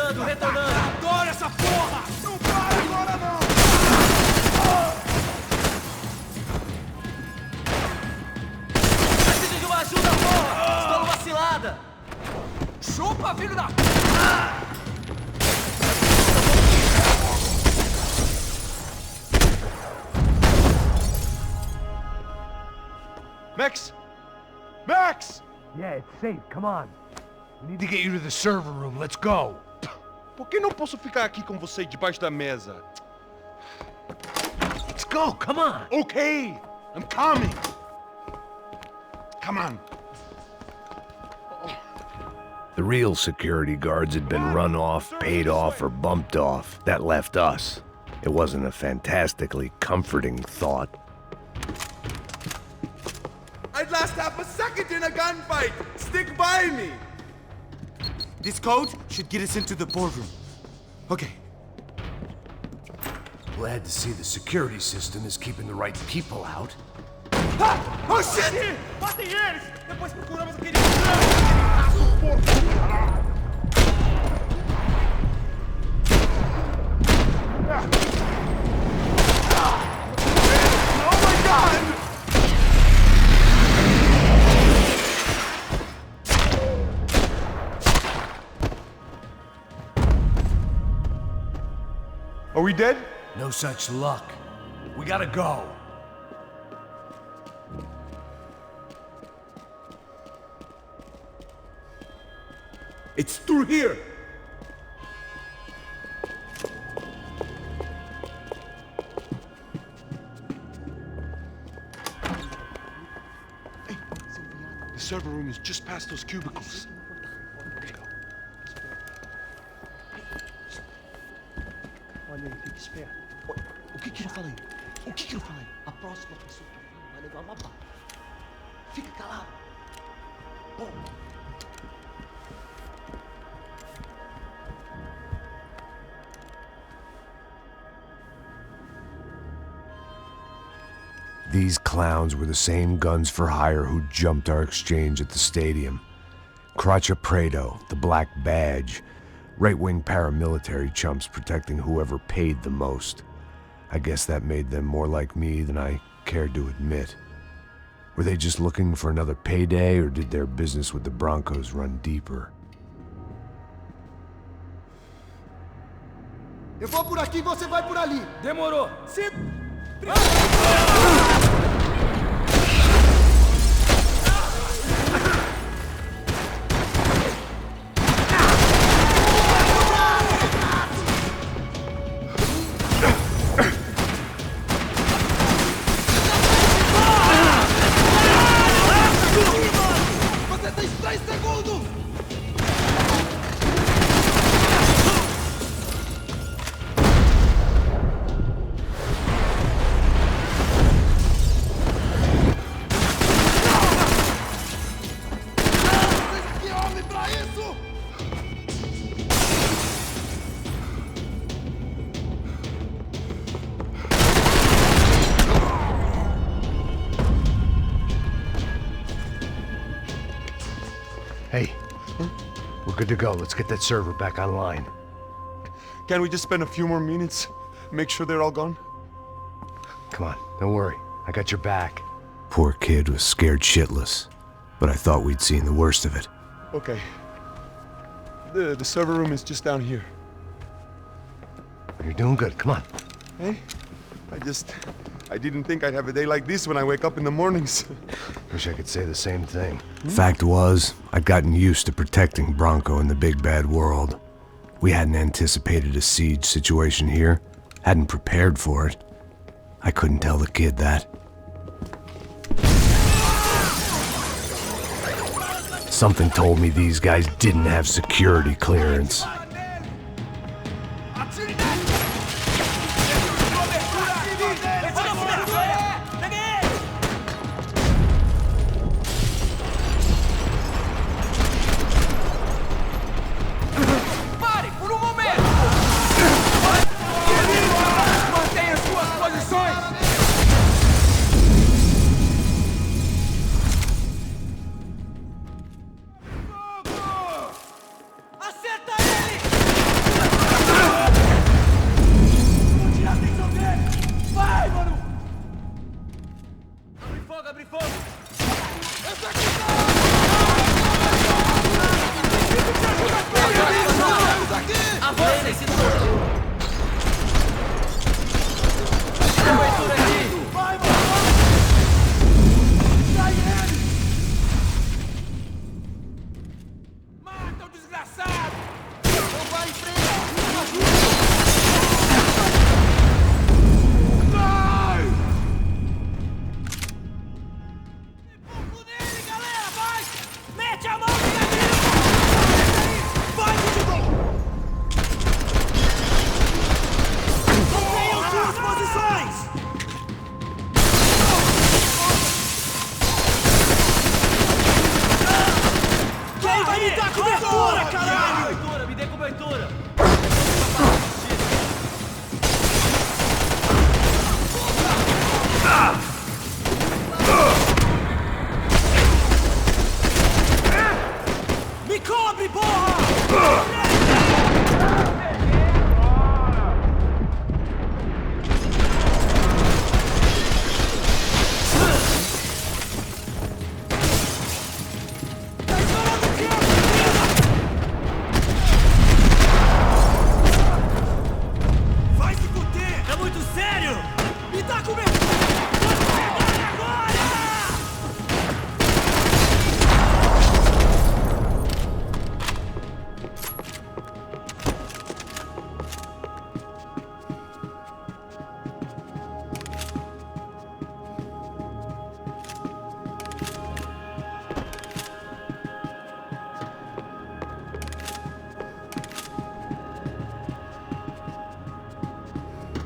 Retornando, retornando. Adoro essa porra! Não para agora, não! Preciso de uma ajuda, porra! Estou numa cilada! Chupa, filho da... Max! Max! Yeah, it's safe. Come on. We need to get you to the server room. Let's go. Por que não posso ficar aqui com você debaixo da mesa? Let's go. Come on. Okay, I'm coming. Come on. The real security guards had been run off, paid off, or bumped off. That left us. It wasn't a fantastically comforting thought. I'd last half a second in a gunfight! Stick by me! This code should get us into the boardroom. Okay. Glad to see the security system is keeping the right people out. Ah! Oh shit! Matem eles! Depois procuramos aquele... Oh my god! Are we dead? No such luck. We gotta go. It's through here! Hey, the server room is just past those cubicles. Olha aí, fica esperto. O que eu falei? O que eu falei? A próxima pessoa que fala vai levar uma bala. Fica calado. Bom. These clowns were the same guns for hire who jumped our exchange at the stadium. Craccia Prado, the Black Badge, right-wing paramilitary chumps protecting whoever paid the most. I guess that made them more like me than I cared to admit. Were they just looking for another payday, or did their business with the Broncos run deeper? Eu vou por aqui, você vai por ali. Demorou! Se... Você tem 3 segundos! Que homem pra isso! Hey, we're good to go. Let's get that server back online. Can't we just spend a few more minutes? Make sure they're all gone? Come on, don't worry. I got your back. Poor kid was scared shitless, but I thought we'd seen the worst of it. Okay. The server room is just down here. You're doing good. Come on. Hey, I didn't think I'd have a day like this when I wake up in the mornings. Wish I could say the same thing. Fact was, I'd gotten used to protecting Bronco in the big bad world. We hadn't anticipated a siege situation here, hadn't prepared for it. I couldn't tell the kid that. Something told me these guys didn't have security clearance. Pare por um momento! Mantenha suas posições! Acerta ele! cobertura, caralho! Me dê cobertura! Me cobre, porra! Vai se fuder! É muito sério! Me dá cobertura! Vou pegar agora!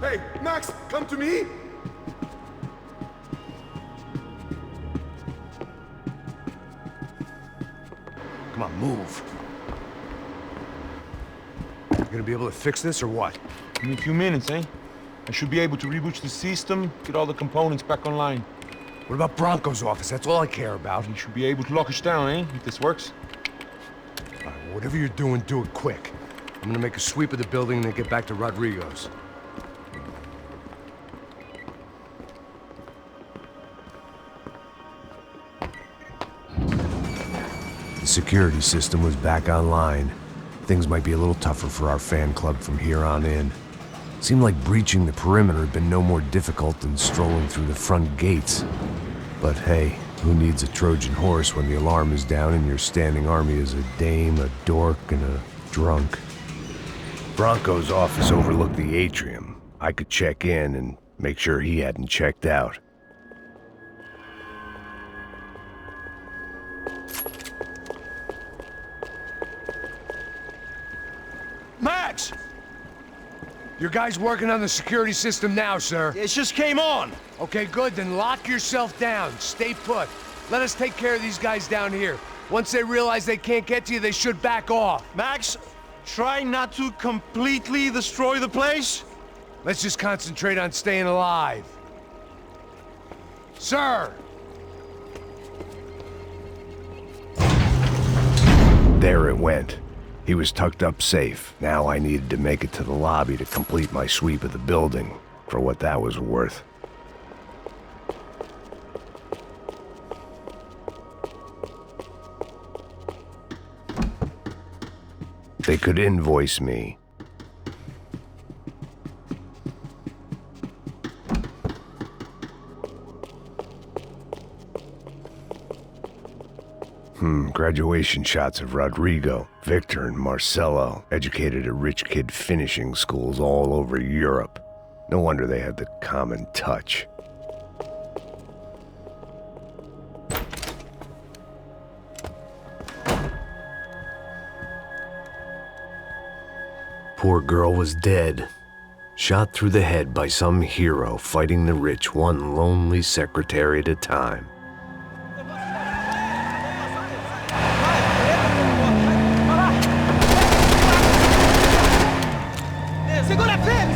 Hey, Max, come to me! Come on, move. You gonna be able to fix this or what? In a few minutes, eh? I should be able to reboot the system, get all the components back online. What about Bronco's office? That's all I care about. You should be able to lock us down, eh? If this works. All right, well, whatever you're doing, do it quick. I'm gonna make a sweep of the building and then get back to Rodrigo's. The security system was back online. Things might be a little tougher for our fan club from here on in. Seemed like breaching the perimeter had been no more difficult than strolling through the front gates. But hey, who needs a Trojan horse when the alarm is down and your standing army is a dame, a dork, and a drunk? Bronco's office overlooked the atrium. I could check in and make sure he hadn't checked out. Max! Your guys working on the security system now, sir. It just came on! Okay, good, then lock yourself down. Stay put. Let us take care of these guys down here. Once they realize they can't get to you, they should back off. Max, try not to completely destroy the place. Let's just concentrate on staying alive. Sir! There it went. He was tucked up safe. Now I needed to make it to the lobby to complete my sweep of the building, for what that was worth. They could invoice me. Graduation shots of Rodrigo, Victor, and Marcelo, educated at rich kid finishing schools all over Europe. No wonder they had the common touch. Poor girl was dead. Shot through the head by some hero fighting the rich one lonely secretary at a time. Segura firme!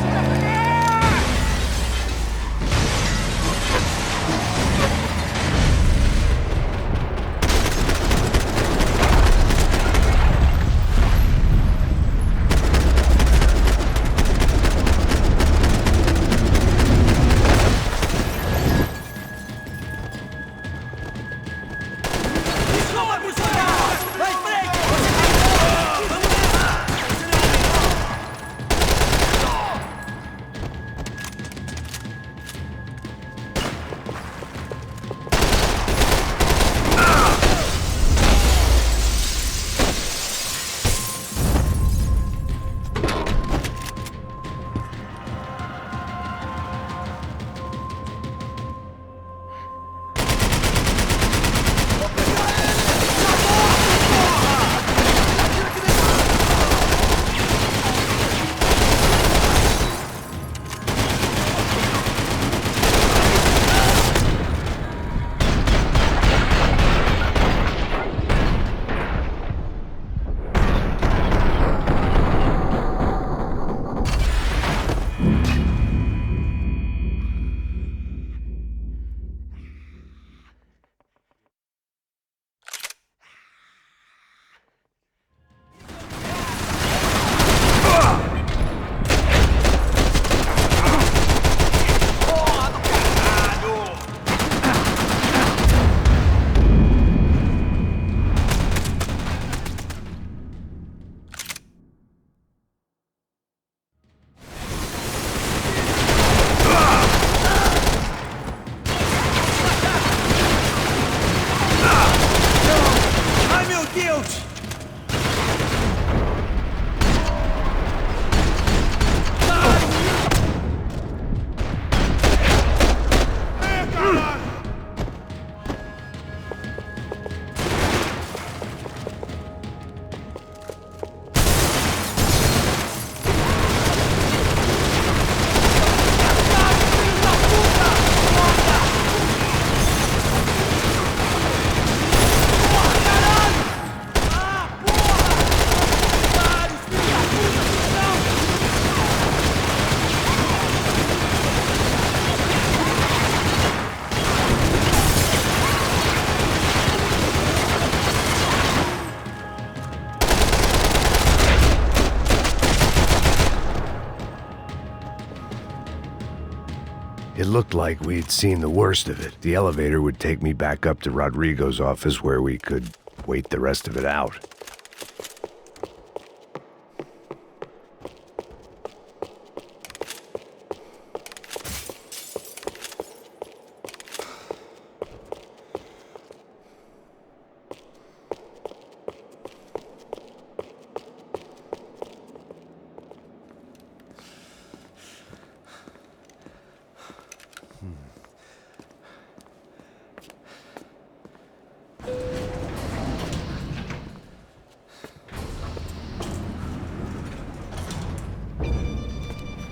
It looked like we'd seen the worst of it. The elevator would take me back up to Rodrigo's office where we could wait the rest of it out.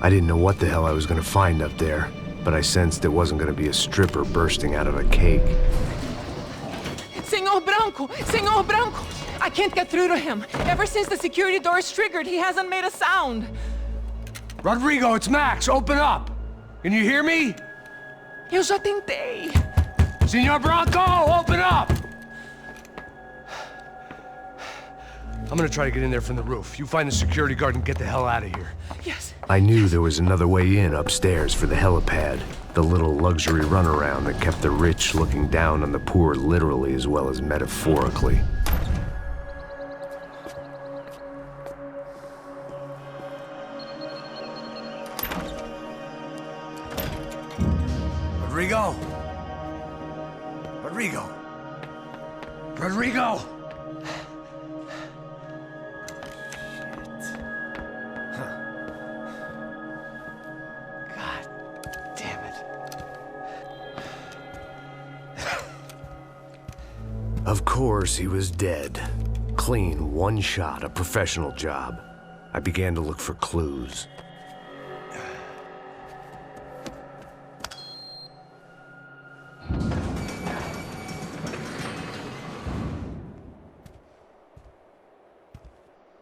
I didn't know what the hell I was gonna find up there, but I sensed it wasn't gonna be a stripper bursting out of a cake. Senor Branco! Senor Branco! I can't get through to him. Ever since the security door is triggered, he hasn't made a sound. Rodrigo, it's Max! Open up! Can you hear me? Eu já tentei. Senor Branco, open up! I'm gonna try to get in there from the roof. You find the security guard and get the hell out of here. Yes. I knew there was another way in upstairs for the helipad. The little luxury runaround that kept the rich looking down on the poor literally as well as metaphorically. Rodrigo! Rodrigo! Rodrigo! Of course, he was dead. Clean, one shot, a professional job. I began to look for clues.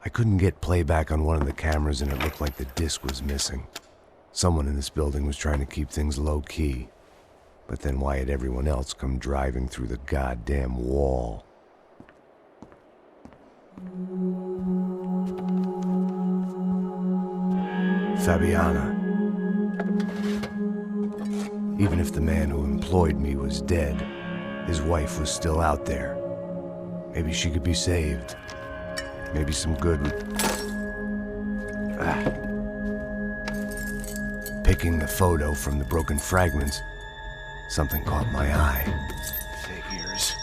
I couldn't get playback on one of the cameras and it looked like the disc was missing. Someone in this building was trying to keep things low-key. But then why had everyone else come driving through the goddamn wall? Fabiana. Even if the man who employed me was dead, his wife was still out there. Maybe she could be saved. Maybe some good would... Picking the photo from the broken fragments, something caught my eye. Figures.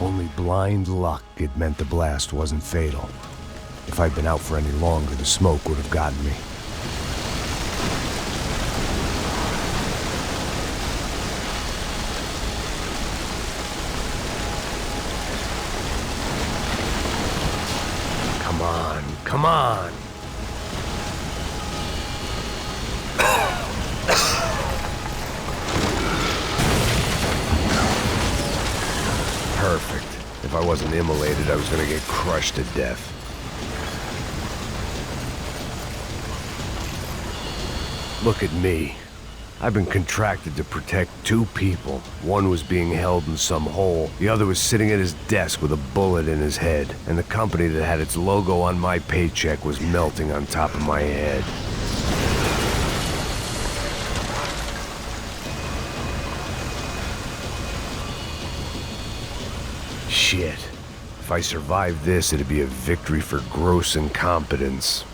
Only blind luck it meant the blast wasn't fatal. If I'd been out for any longer, the smoke would have gotten me. Come on, come on! Perfect. If I wasn't immolated, I was gonna get crushed to death. Look at me. I've been contracted to protect two people. One was being held in some hole. The other was sitting at his desk with a bullet in his head. And the company that had its logo on my paycheck was melting on top of my head. Shit. If I survived this, it'd be a victory for gross incompetence.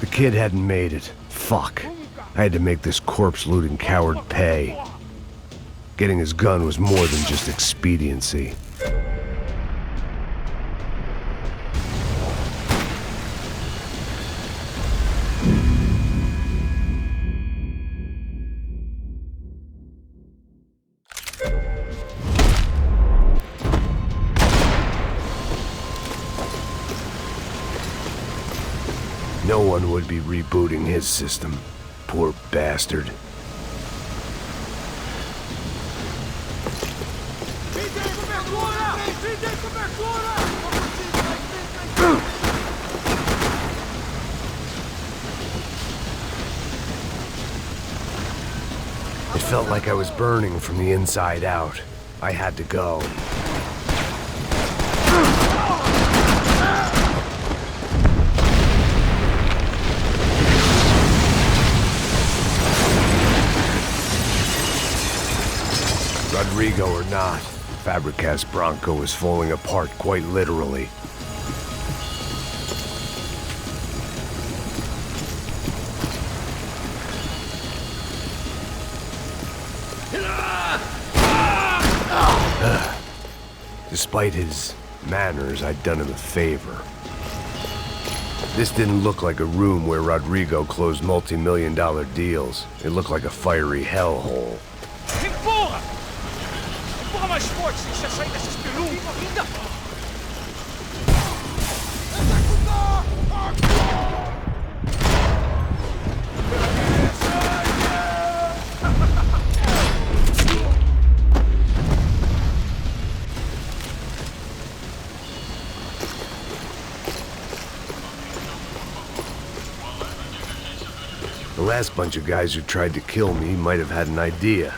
The kid hadn't made it. Fuck. I had to make this corpse-looting coward pay. Getting his gun was more than just expediency. No one would be rebooting his system. Poor bastard. Peter, It felt like I was burning from the inside out. I had to go. Rodrigo or not, Fabricast Bronco was falling apart quite literally. Despite his manners, I'd done him a favor. This didn't look like a room where Rodrigo closed multi-million-dollar deals. It looked like a fiery hellhole. Empurra! Empurra mais forte, deixa eu sair dessas perucas! The last bunch of guys who tried to kill me might have had an idea.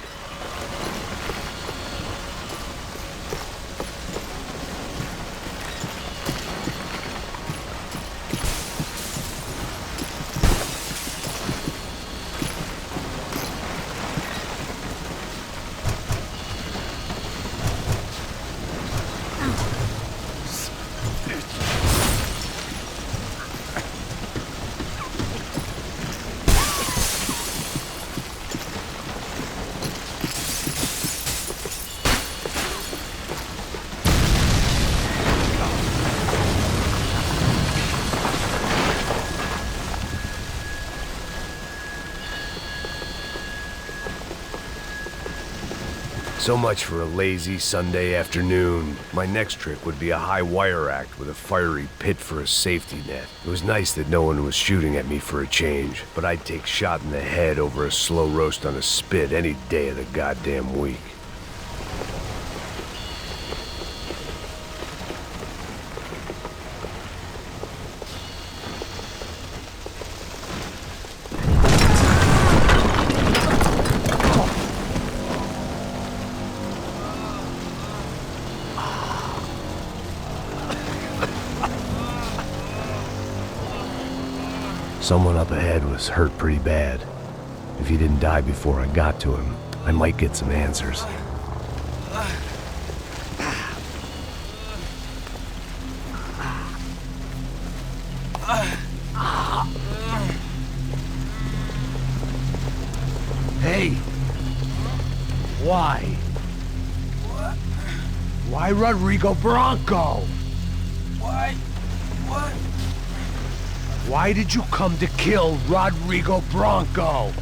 So much for a lazy Sunday afternoon. My next trick would be a high wire act with a fiery pit for a safety net. It was nice that no one was shooting at me for a change, but I'd take shot in the head over a slow roast on a spit any day of the goddamn week. Someone up ahead was hurt pretty bad. If he didn't die before I got to him, I might get some answers. Hey! Why? Why Rodrigo Bronco? Why? What? Why did you come to kill Rodrigo Bronco?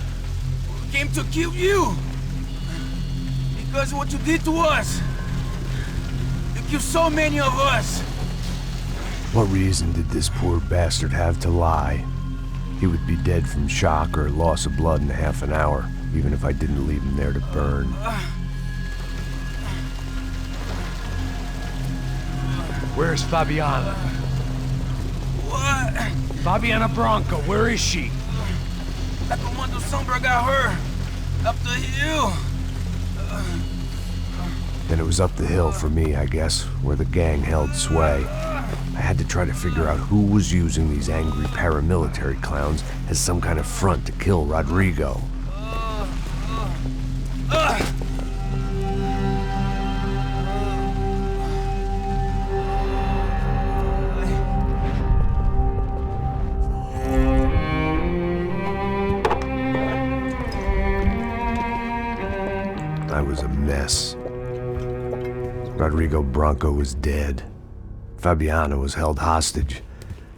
We came to kill you! Because of what you did to us! You killed so many of us! What reason did this poor bastard have to lie? He would be dead from shock or loss of blood in half an hour, even if I didn't leave him there to burn. Where's Fabiana? What? Fabiana Bronco, where is she? That Comando Sombra got her! Up the hill! Then it was up the hill for me, I guess, where the gang held sway. I had to try to figure out who was using these angry paramilitary clowns as some kind of front to kill Rodrigo. I was a mess. Rodrigo Bronco was dead. Fabiana was held hostage.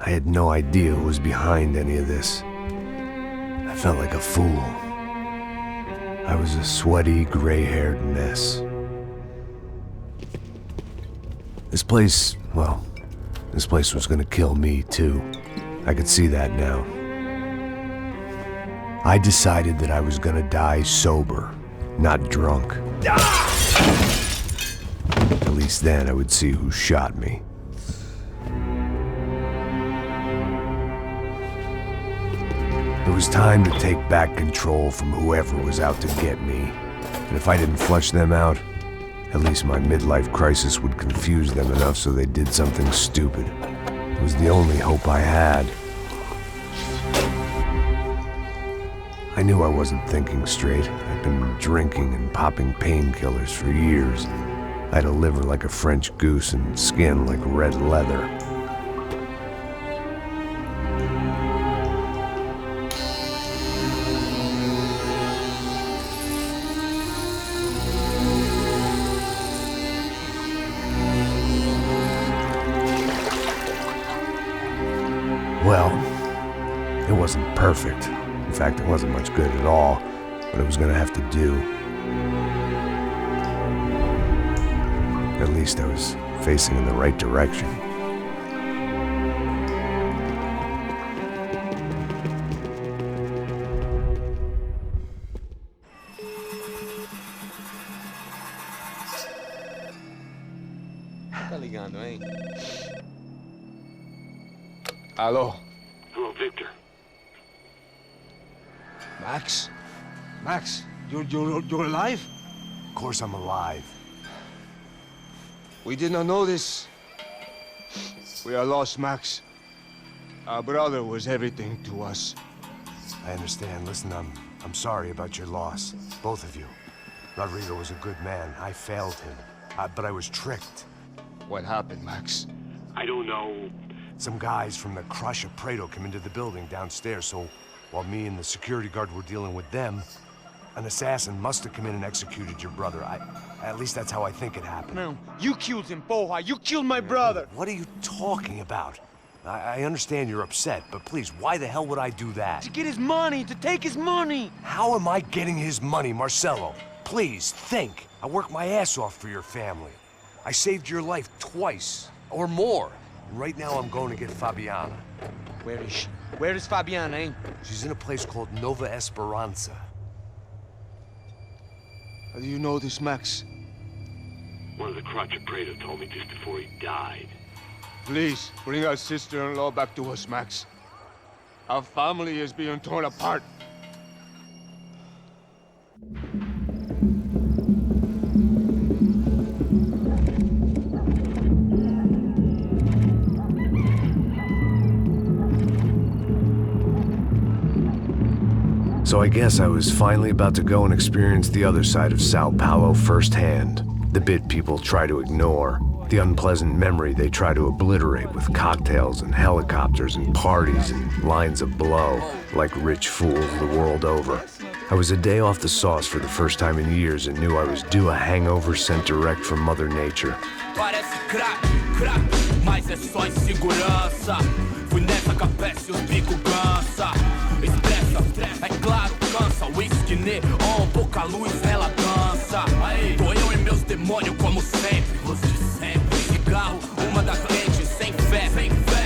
I had no idea who was behind any of this. I felt like a fool. I was a sweaty, gray-haired mess. This place, well, this place was gonna kill me too. I could see that now. I decided that I was gonna die sober, not drunk. At least then I would see who shot me. It was time to take back control from whoever was out to get me. And if I didn't flush them out, at least my midlife crisis would confuse them enough so they did something stupid. It was the only hope I had. I knew I wasn't thinking straight. I'd been drinking and popping painkillers for years. I had a liver like a French goose and skin like red leather. Well, it wasn't perfect. In fact, it wasn't much good at all, but it was gonna have to do. At least I was facing in the right direction. Tá ligando, hein? Alô? Hello, Victor. Max? Max, you're alive? Of course I'm alive. We did not know this. We are lost, Max. Our brother was everything to us. I understand. Listen, I'm sorry about your loss. Both of you. Rodrigo was a good man. I failed him. But I was tricked. What happened, Max? I don't know. Some guys from the Crush of Prado came into the building downstairs, so while me and the security guard were dealing with them, an assassin must have come in and executed your brother. At least that's how I think it happened. No, you killed him, Porra. You killed my brother. What are you talking about? I understand you're upset, but please, why the hell would I do that? To get his money, to take his money. How am I getting his money, Marcelo? Please, think. I worked my ass off for your family. I saved your life twice, or more. And right now I'm going to get Fabiana. Where is she? Where is Fabiana, eh? She's in a place called Nova Esperanza. How do you know this, Max? One of the Crotch of Prado told me just before he died. Please, bring our sister-in-law back to us, Max. Our family is being torn apart. So I guess I was finally about to go and experience the other side of Sao Paulo firsthand. The bit people try to ignore. The unpleasant memory they try to obliterate with cocktails and helicopters and parties and lines of blow, like rich fools the world over. I was a day off the sauce for the first time in years and knew I was due a hangover sent direct from Mother Nature. Parece crack, mas é só insegurança. Fui nessa capeste e os bico cansa. Estressa, é claro, cansa. Whisky neon, pouca luz, ela dança. Tô eu e meus demônios como sempre. Luz de sempre. Cigarro, uma das lentes, sem fé.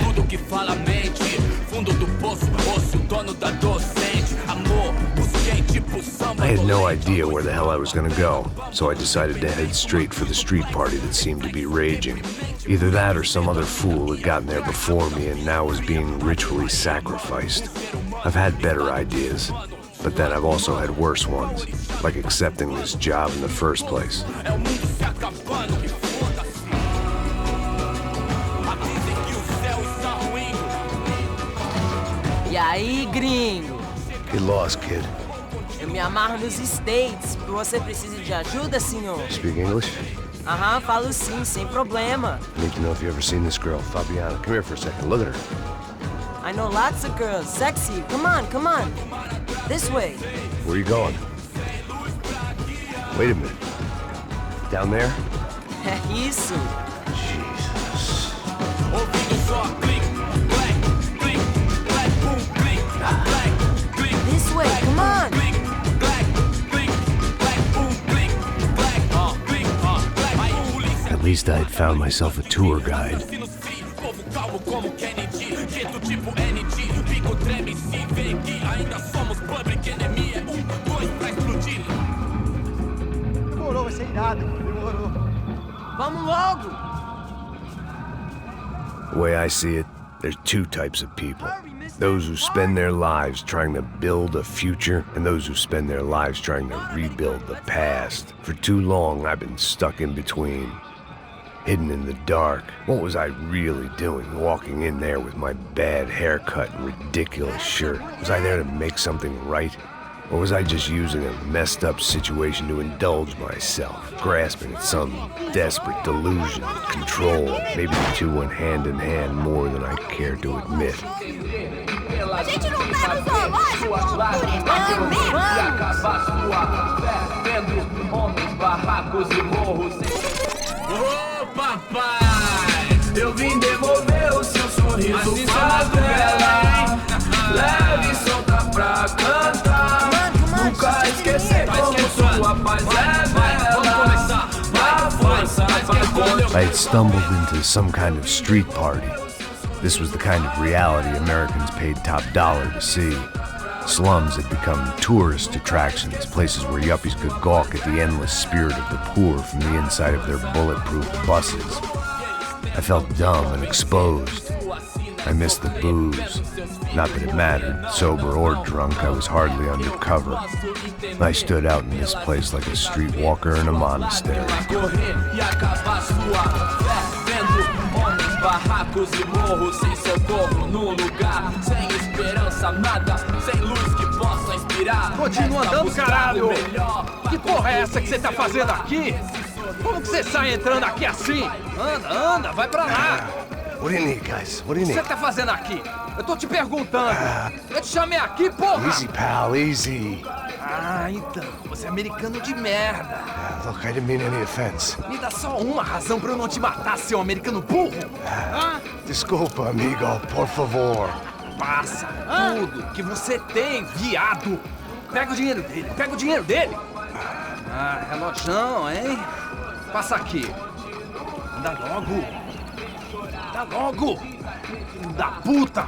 Tudo que fala mente. Fundo do poço, osso, dono da docente. Amor, busquei tipo samba. I had no idea where the hell I was gonna go, so I decided to head straight for the street party that seemed to be raging. Either that or some other fool had gotten there before me and now was being ritually sacrificed. I've had better ideas, but then I've also had worse ones, like accepting this job in the first place. E aí, gringo? Get lost, kid. Eu me amarro nos States. Você precisa de ajuda, senhor? Speak English? Aham, falo sim, sem problema. I need to know if you've ever seen this girl, Fabiana. Come here for a second. Look at her. I know lots of girls. Sexy. Come on, come on. This way. Where are you going? Wait a minute. Down there? É isso. Jesus. This way, come on. At least I had found myself a tour guide. Demorou, vai ser irado. Demorou. Vamos logo! The way I see it, there's two types of people. Those who spend their lives trying to build a future, and those who spend their lives trying to rebuild the past. For too long, I've been stuck in between. Hidden in the dark. What was I really doing, walking in there with my bad haircut and ridiculous shirt? Was I there to make something right? Or was I just using a messed up situation to indulge myself, grasping at some desperate delusion of control? Maybe the two went hand in hand more than I care to admit. A gente não tá no zoológico, Ô papai, eu vim devolver o seu sorriso pra tela. Leve e solta pra cantar. Nunca esquecer como sua paz é bela. A força vai contra. I had stumbled into some kind of street party. This was the kind of reality Americans paid top dollar to see. Slums had become tourist attractions, places where yuppies could gawk at the endless spirit of the poor from the inside of their bulletproof buses. I felt dumb and exposed. I missed the booze. Not that it mattered, sober or drunk, I was hardly undercover. I stood out in this place like a streetwalker in a monastery. Barracos e morros sem socorro no lugar, sem esperança, nada, sem luz que possa inspirar. Continua andando, caralho! Que porra é essa que você tá fazendo aqui? Como que você sai entrando aqui assim? Anda, vai pra lá! What do you need, guys? What do you O que need? você tá fazendo aqui? Eu tô te perguntando. Eu te chamei aqui, porra! Easy, pal, easy. Ah, então, você é americano de merda. Look, I didn't mean any offense. Me dá só uma razão pra eu não te matar, seu americano burro. Desculpa, amigo, por favor. Passa tudo que você tem, viado. Pega o dinheiro dele, Ah, relojão, hein? Passa aqui. Dá logo. Filho da puta.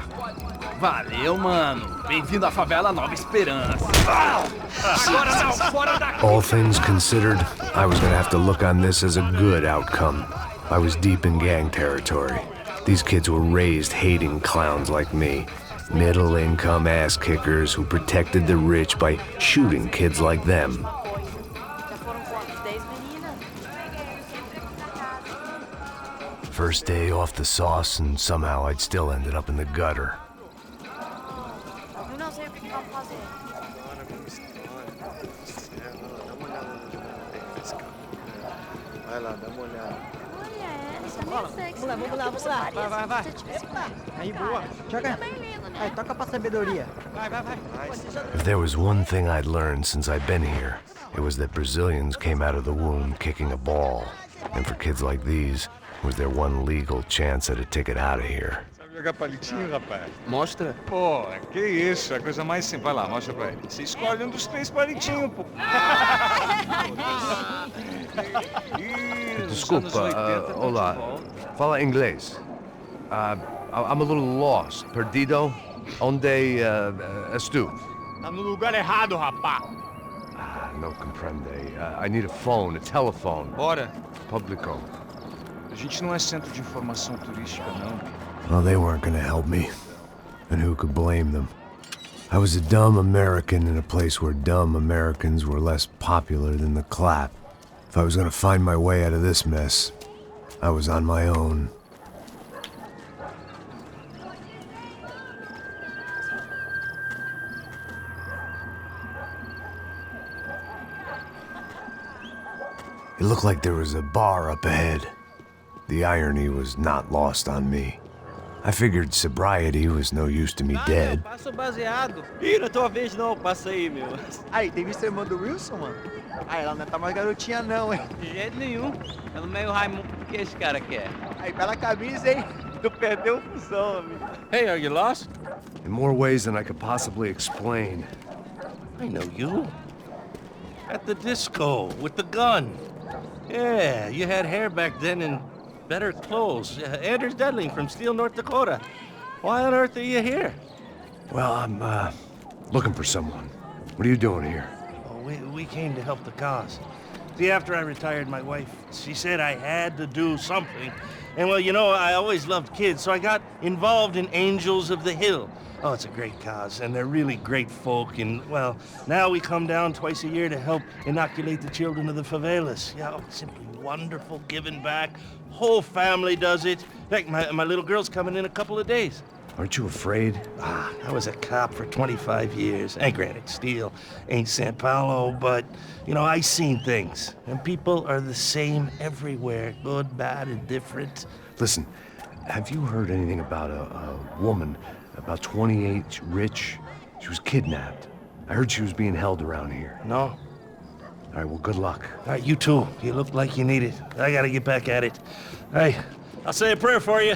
Valeu, mano. Bem-vindo à favela Nova Esperança. Agora não, fora daqui. All things considered, I was gonna have to look on this as a good outcome. I was deep in gang territory. These kids were raised hating clowns like me. Middle-income ass-kickers who protected the rich by shooting kids like them. First day off the sauce, and somehow I'd still ended up in the gutter. Não sei o que vamos fazer. Vai lá, dá uma olhada. Vamos lá. Vai. Aí, boa. Joga. Aí, toca pra sabedoria. Vai. If there was one thing I'd learned since I'd been here, it was that Brazilians came out of the womb kicking a ball. And for kids like these, it was their one legal chance at a ticket out of here. Sabe jogar palitinho, rapaz? Mostra. Pô, que isso, é a coisa mais simples. Vai lá, mostra pra ele. Você escolhe um dos 3 palitinhos, pô. Desculpa, olá. Fala inglês. I'm a little lost. Perdido? Onde estou? Tá no lugar errado, rapá. No comprende. I need a phone, a telephone. Bora. Publico. A gente não é centro de informação turística, não. Well, they weren't gonna help me. And who could blame them? I was a dumb American in a place where dumb Americans were less popular than the clap. If I was gonna find my way out of this mess, I was on my own. It looked like there was a bar up ahead. The irony was not lost on me. I figured sobriety was no use to me dead. Passa o baseado. Ih, não é tua vez não, passa aí, meu. Aí, tem visto a irmã do Wilson, mano? Ah, ela não tá mais garotinha não, hein? De jeito nenhum. Ela meio Raimundo, o que esse cara quer? Aí, pela camisa, hein? Tu perdeu fusão, amigo. Hey, are you lost? In more ways than I could possibly explain. I know you. At the disco, with the gun. Yeah, you had hair back then and better clothes. Anders Dedling from Steele, North Dakota. Why on earth are you here? Well, I'm, looking for someone. What are you doing here? Oh, we came to help the cause. See, after I retired, my wife, she said I had to do something. And well, you know, I always loved kids, so I got involved in Angels of the Hill. Oh, it's a great cause, and they're really great folk. And, well, now we come down twice a year to help inoculate the children of the favelas. Yeah, oh, simply wonderful, giving back. Whole family does it. In fact, my little girl's coming in a couple of days. Aren't you afraid? I was a cop for 25 years. And granted, Steel ain't San Paulo, but, you know, I seen things. And people are the same everywhere, good, bad, and different. Listen, have you heard anything about a woman, about 28, rich? She was kidnapped. I heard she was being held around here. No. All right, well, good luck. All right, you too. You look like you need it. I gotta get back at it. Hey, I'll say a prayer for you.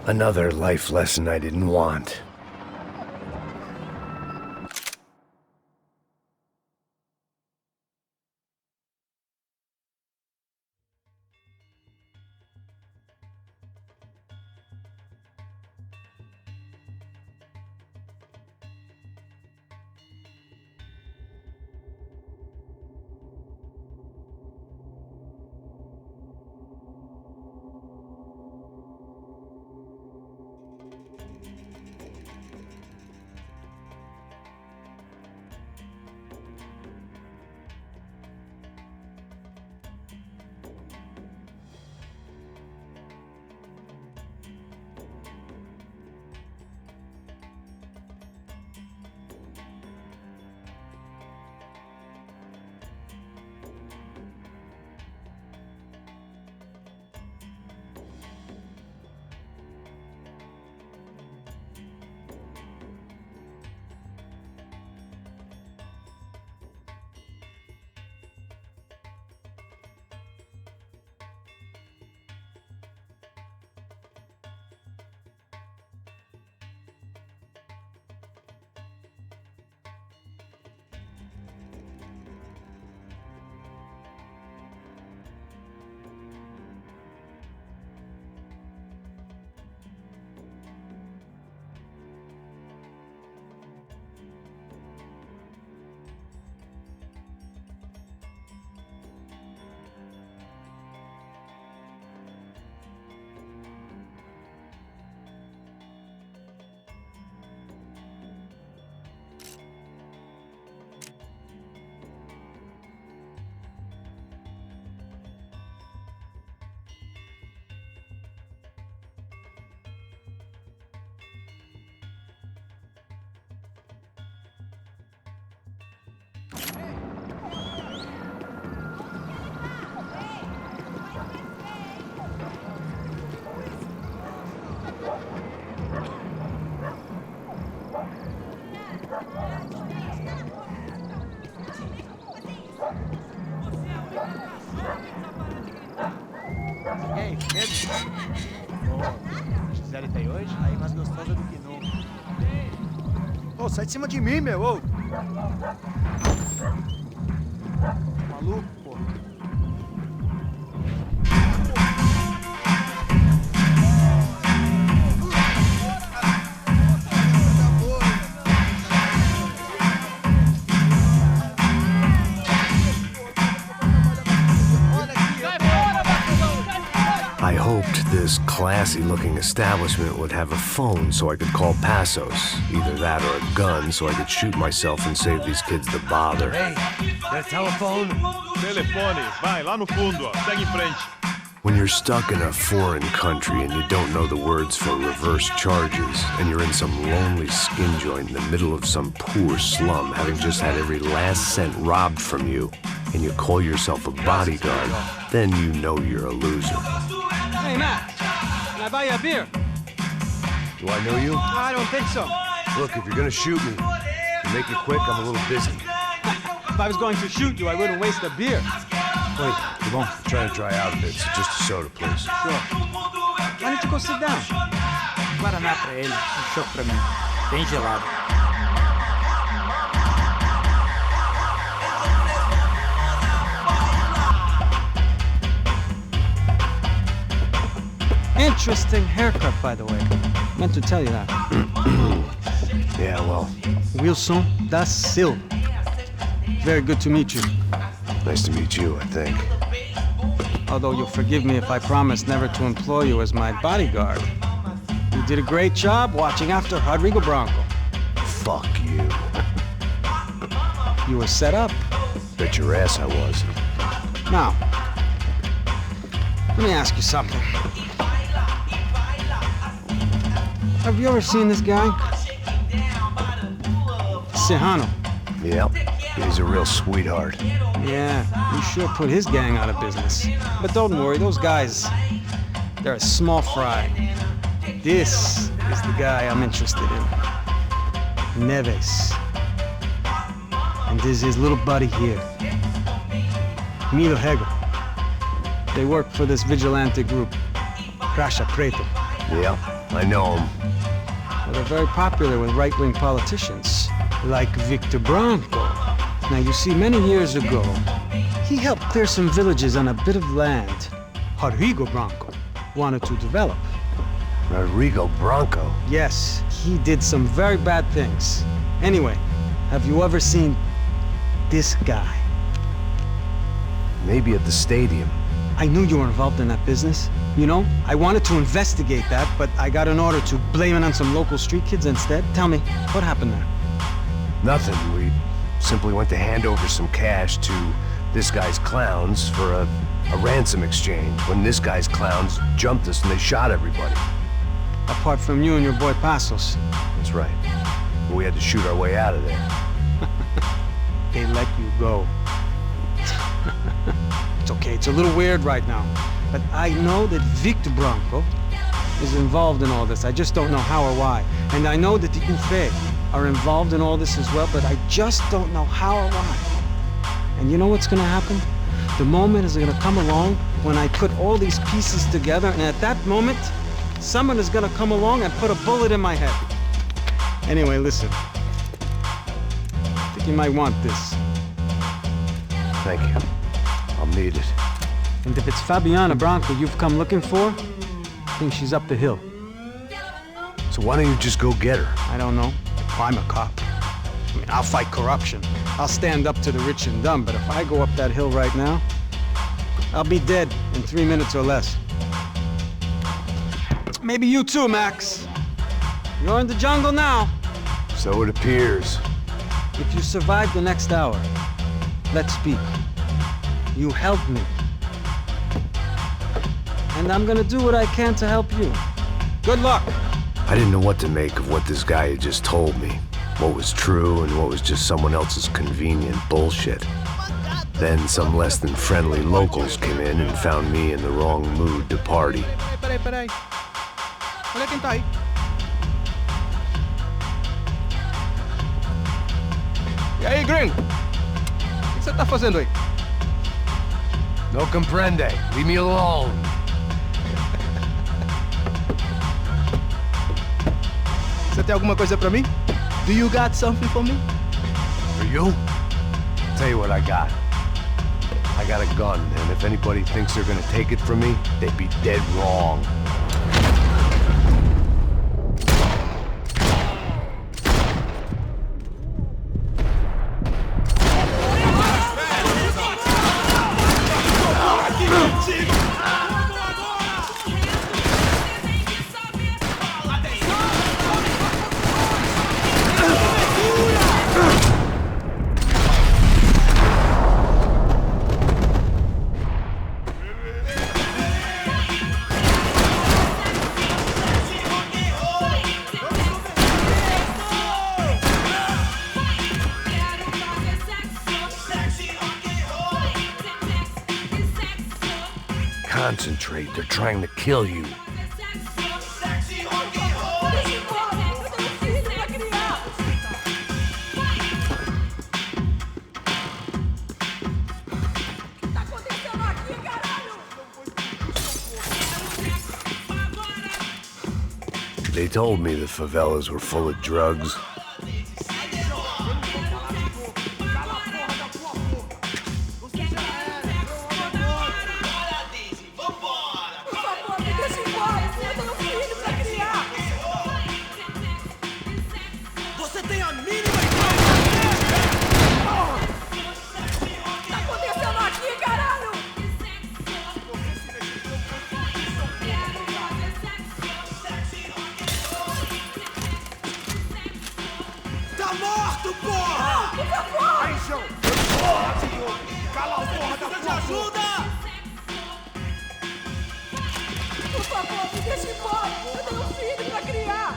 Another life lesson I didn't want. Gisele tem hoje? Aí, mais gostosa do que nunca. Ô, sai de cima de mim, meu, ô! Maluco, pô. I hoped this classy-looking establishment would have a phone so I could call Passos. Either that or a gun so I could shoot myself and save these kids the bother. Hey, that telephone? Telefone, vai, lá no fundo, ó. Segue em frente. When you're stuck in a foreign country and you don't know the words for reverse charges, and you're in some lonely skin joint in the middle of some poor slum, having just had every last cent robbed from you, and you call yourself a bodyguard, then you know you're a loser. Hey, Matt, can I buy you a beer? Do I know you? I don't think so. Look, if you're gonna shoot me, make it quick, I'm a little busy. If I was going to shoot you, I wouldn't waste a beer. Wait, come on. I'm trying to dry out a bit, so just a soda, please. Sure. Why don't you go sit down? Guaraná pra ele, chopp pra mim. Bem gelado. Interesting haircut, by the way. Meant to tell you that. Yeah, well. Wilson da Silva. Very good to meet you. Nice to meet you, I think. Although you'll forgive me if I promise never to employ you as my bodyguard. You did a great job watching after Rodrigo Bronco. Fuck you. You were set up. Bet your ass I was. Now, let me ask you something. Have you ever seen this guy? Sejano. Yep. He's a real sweetheart. Yeah, he sure put his gang out of business. But don't worry, those guys, they're a small fry. This is the guy I'm interested in. Neves. And this is his little buddy here. Milo Hegel. They work for this vigilante group, Crasha Preto. Yeah, I know him. Well, they're very popular with right-wing politicians, like Victor Bronco. Now, you see, many years ago, he helped clear some villages on a bit of land Rodrigo Bronco wanted to develop. Rodrigo Bronco? Yes, he did some very bad things. Anyway, have you ever seen this guy? Maybe at the stadium. I knew you were involved in that business. You know, I wanted to investigate that, but I got an order to blame it on some local street kids instead. Tell me, what happened there? Nothing. We simply went to hand over some cash to this guy's clowns for a ransom exchange when this guy's clowns jumped us and they shot everybody. Apart from you and your boy Passos. That's right. We had to shoot our way out of there. They let you go. It's okay, it's a little weird right now. But I know that Victor Bronco is involved in all this. I just don't know how or why. And I know that the UFE are involved in all this as well, but I just don't know how or why. And you know what's gonna happen? The moment is gonna come along when I put all these pieces together, and at that moment, someone is gonna come along and put a bullet in my head. Anyway, listen. I think you might want this. Thank you. I'll need it. And if it's Fabiana Bronco you've come looking for, I think she's up the hill. So why don't you just go get her? I don't know. I'm a cop. I mean, I'll fight corruption. I'll stand up to the rich and dumb, but if I go up that hill right now, I'll be dead in 3 minutes or less. Maybe you too, Max. You're in the jungle now. So it appears. If you survive the next hour, let's speak. You help me. And I'm gonna do what I can to help you. Good luck. I didn't know what to make of what this guy had just told me. What was true and what was just someone else's convenient bullshit. Then some less than friendly locals came in and found me in the wrong mood to party. Peraí. Olha quem tá aí. E aí, gringo? O que você tá fazendo aí? No comprende. Leave me alone. Você tem alguma coisa pra mim? Do you got something for me? For you? Tell you what I got. I got a gun, and if anybody thinks they're gonna take it from me, they'd be dead wrong. Concentrate, they're trying to kill you. They told me the favelas were full of drugs. tá morto, porra! Por favor! Aí, João! Cala a porra da tua ajuda! Por favor, me deixe embora! Eu tenho um filho pra criar!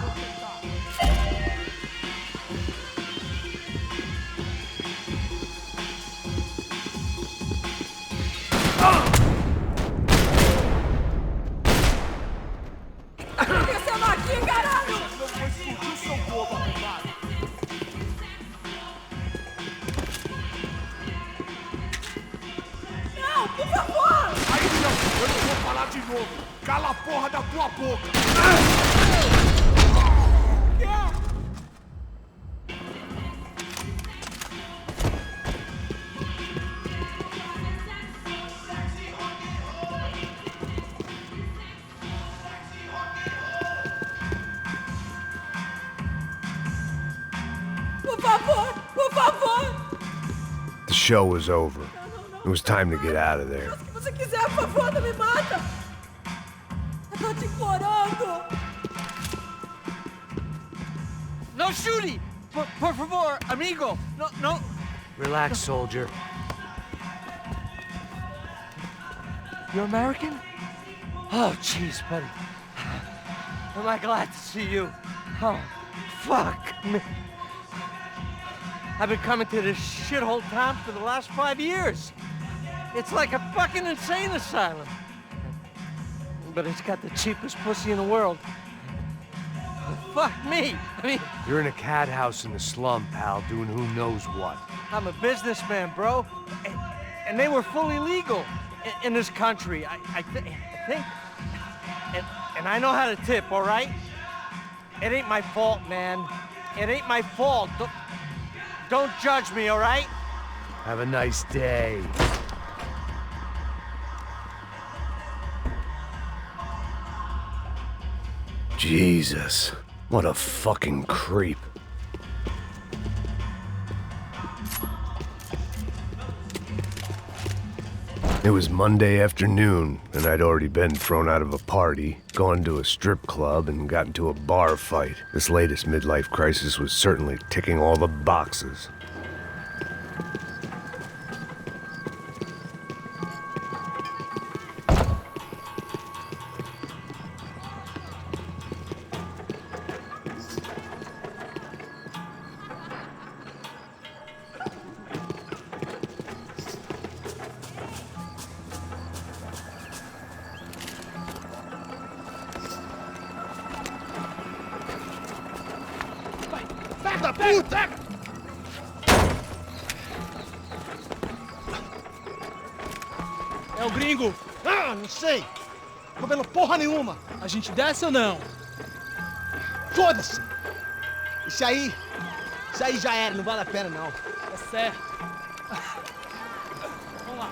Acontecendo aqui, caralho! Não foi explodir seu bobo, arrombado! Não, por favor! Aí, João, eu não vou falar de novo! Cala a porra da tua boca! Por favor! Por favor! The show was over. It was time to get out of there. Se você quiser, por favor, não me mata! Eu tô te implorando! No shooting! Por favor, amigo! No. Relax, soldier. You're American? Oh, jeez, buddy. Am I glad to see you? Oh, fuck me. I've been coming to this shithole town for the last 5 years. It's like a fucking insane asylum. But it's got the cheapest pussy in the world. Fuck me. I mean, You're in a cat house in the slum, pal, doing who knows what. I'm a businessman, bro. And they were fully legal in this country. I think. And I know how to tip, all right? It ain't my fault, man. It ain't my fault. Don't judge me, all right? Have a nice day. Jesus, what a fucking creep. It was Monday afternoon, and I'd already been thrown out of a party, gone to a strip club, and got into a bar fight. This latest midlife crisis was certainly ticking all the boxes. Da puta! É o gringo. Ah, não sei. Tô vendo porra nenhuma. A gente desce ou não? Foda-se. Isso aí já era, não vale a pena não. É certo. Vamos lá.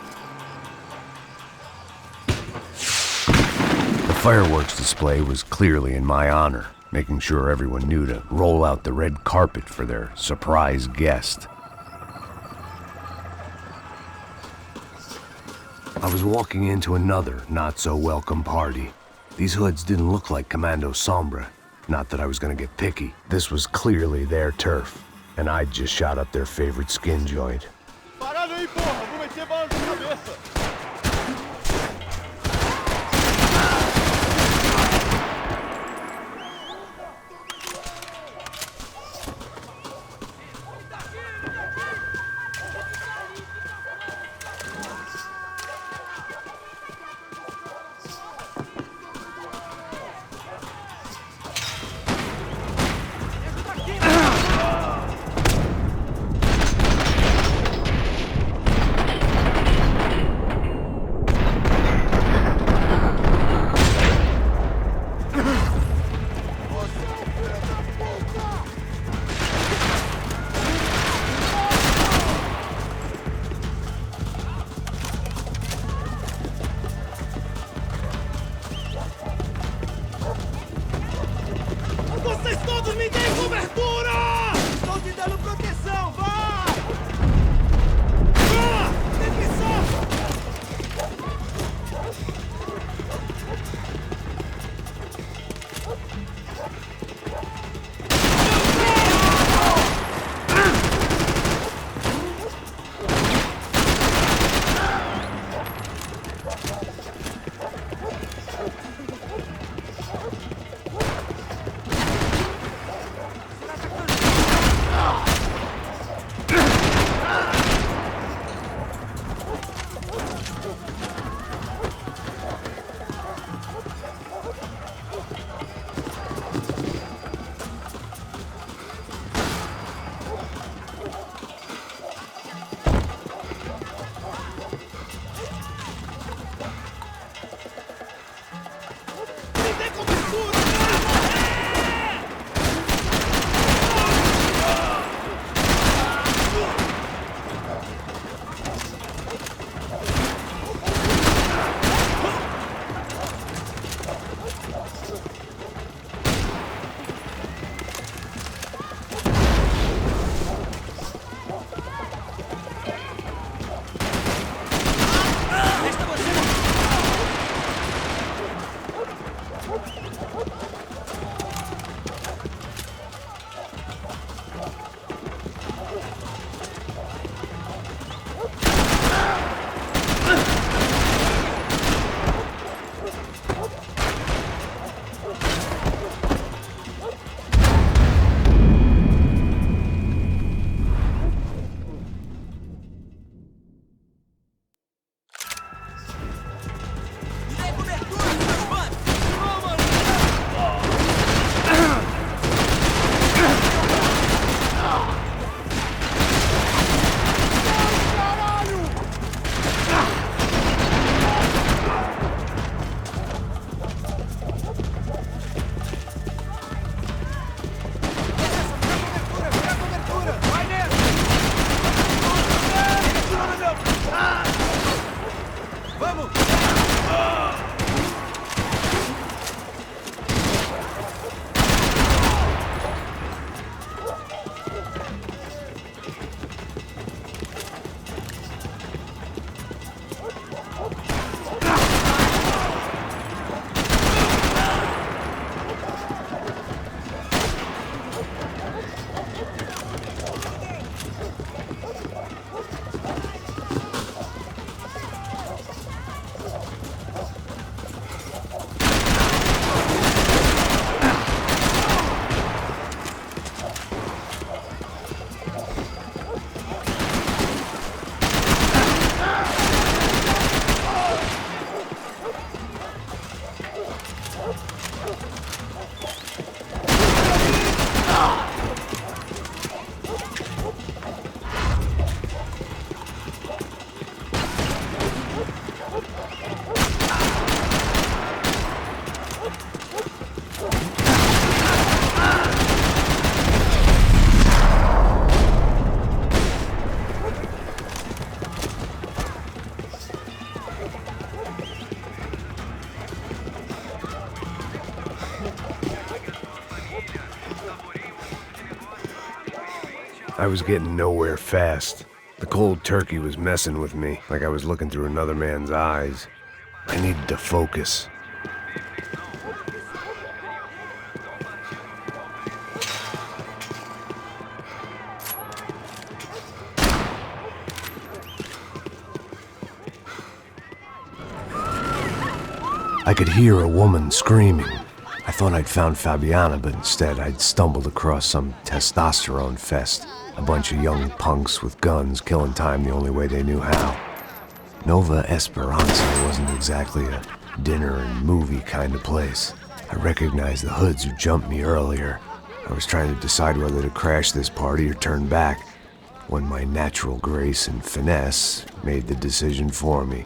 The fireworks display was clearly in my honor, making sure everyone knew to roll out the red carpet for their surprise guest. I was walking into another not-so-welcome party. These hoods didn't look like Commando Sombra. Not that I was gonna get picky. This was clearly their turf, and I'd just shot up their favorite skin joint. Parado aí, porra! Vou meter bala na sua cabeça! I was getting nowhere fast. The cold turkey was messing with me, like I was looking through another man's eyes. I needed to focus. I could hear a woman screaming. I thought I'd found Fabiana, but instead I'd stumbled across some testosterone fest. A bunch of young punks with guns killing time the only way they knew how. Nova Esperanza wasn't exactly a dinner and movie kind of place. I recognized the hoods who jumped me earlier. I was trying to decide whether to crash this party or turn back, when my natural grace and finesse made the decision for me.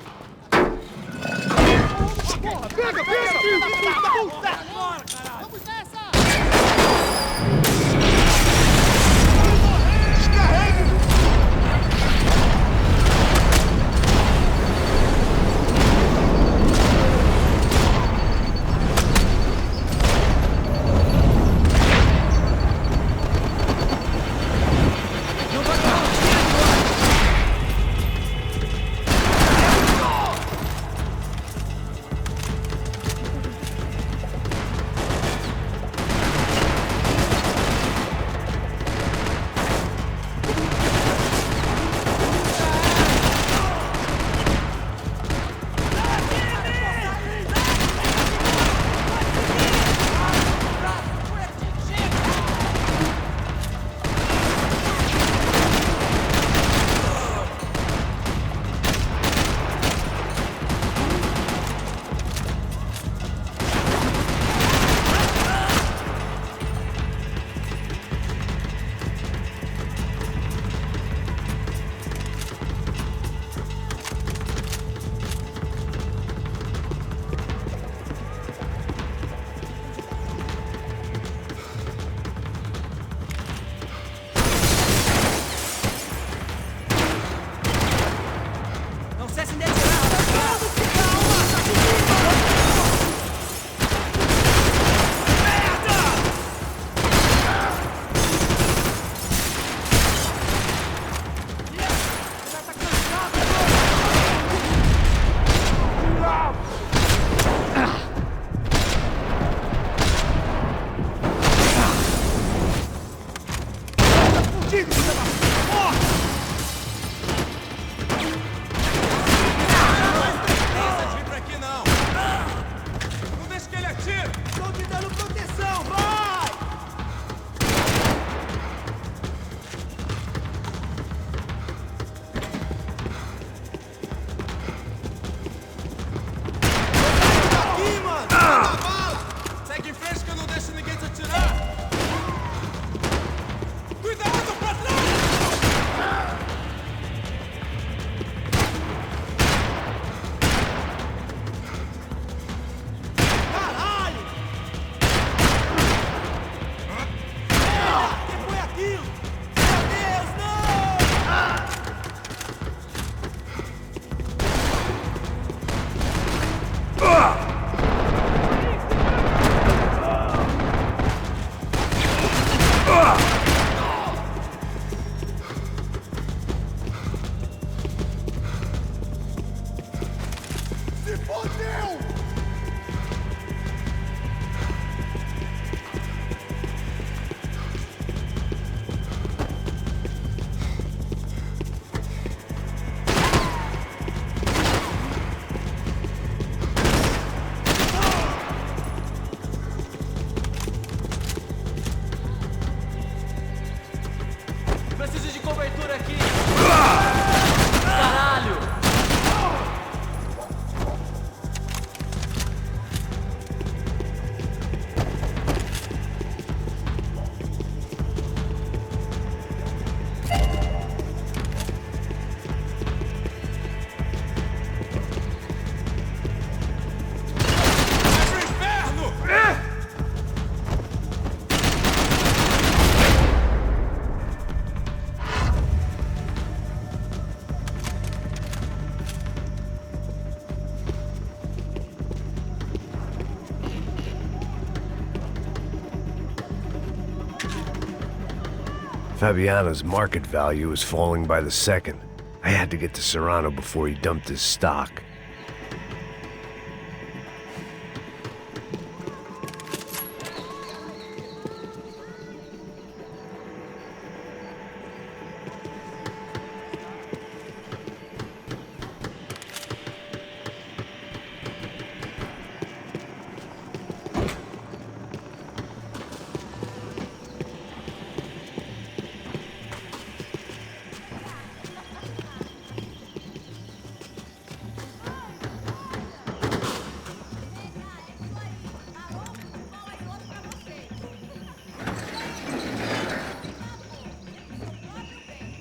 Fabiana's market value was falling by the second. I had to get to Serrano before he dumped his stock.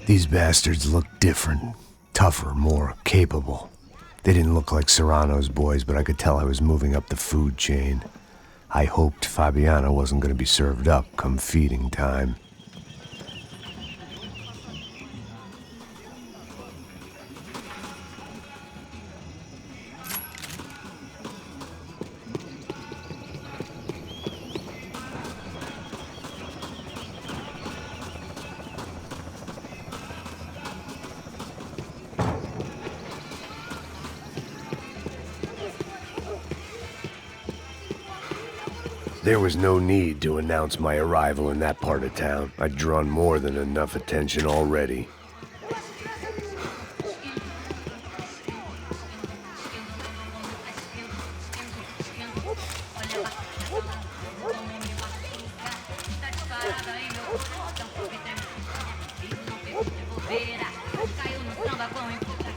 These bastards looked different, tougher, more capable. They didn't look like Serrano's boys, but I could tell I was moving up the food chain. I hoped Fabiana wasn't going to be served up come feeding time. There was no need to announce my arrival in that part of town. I'd drawn more than enough attention already.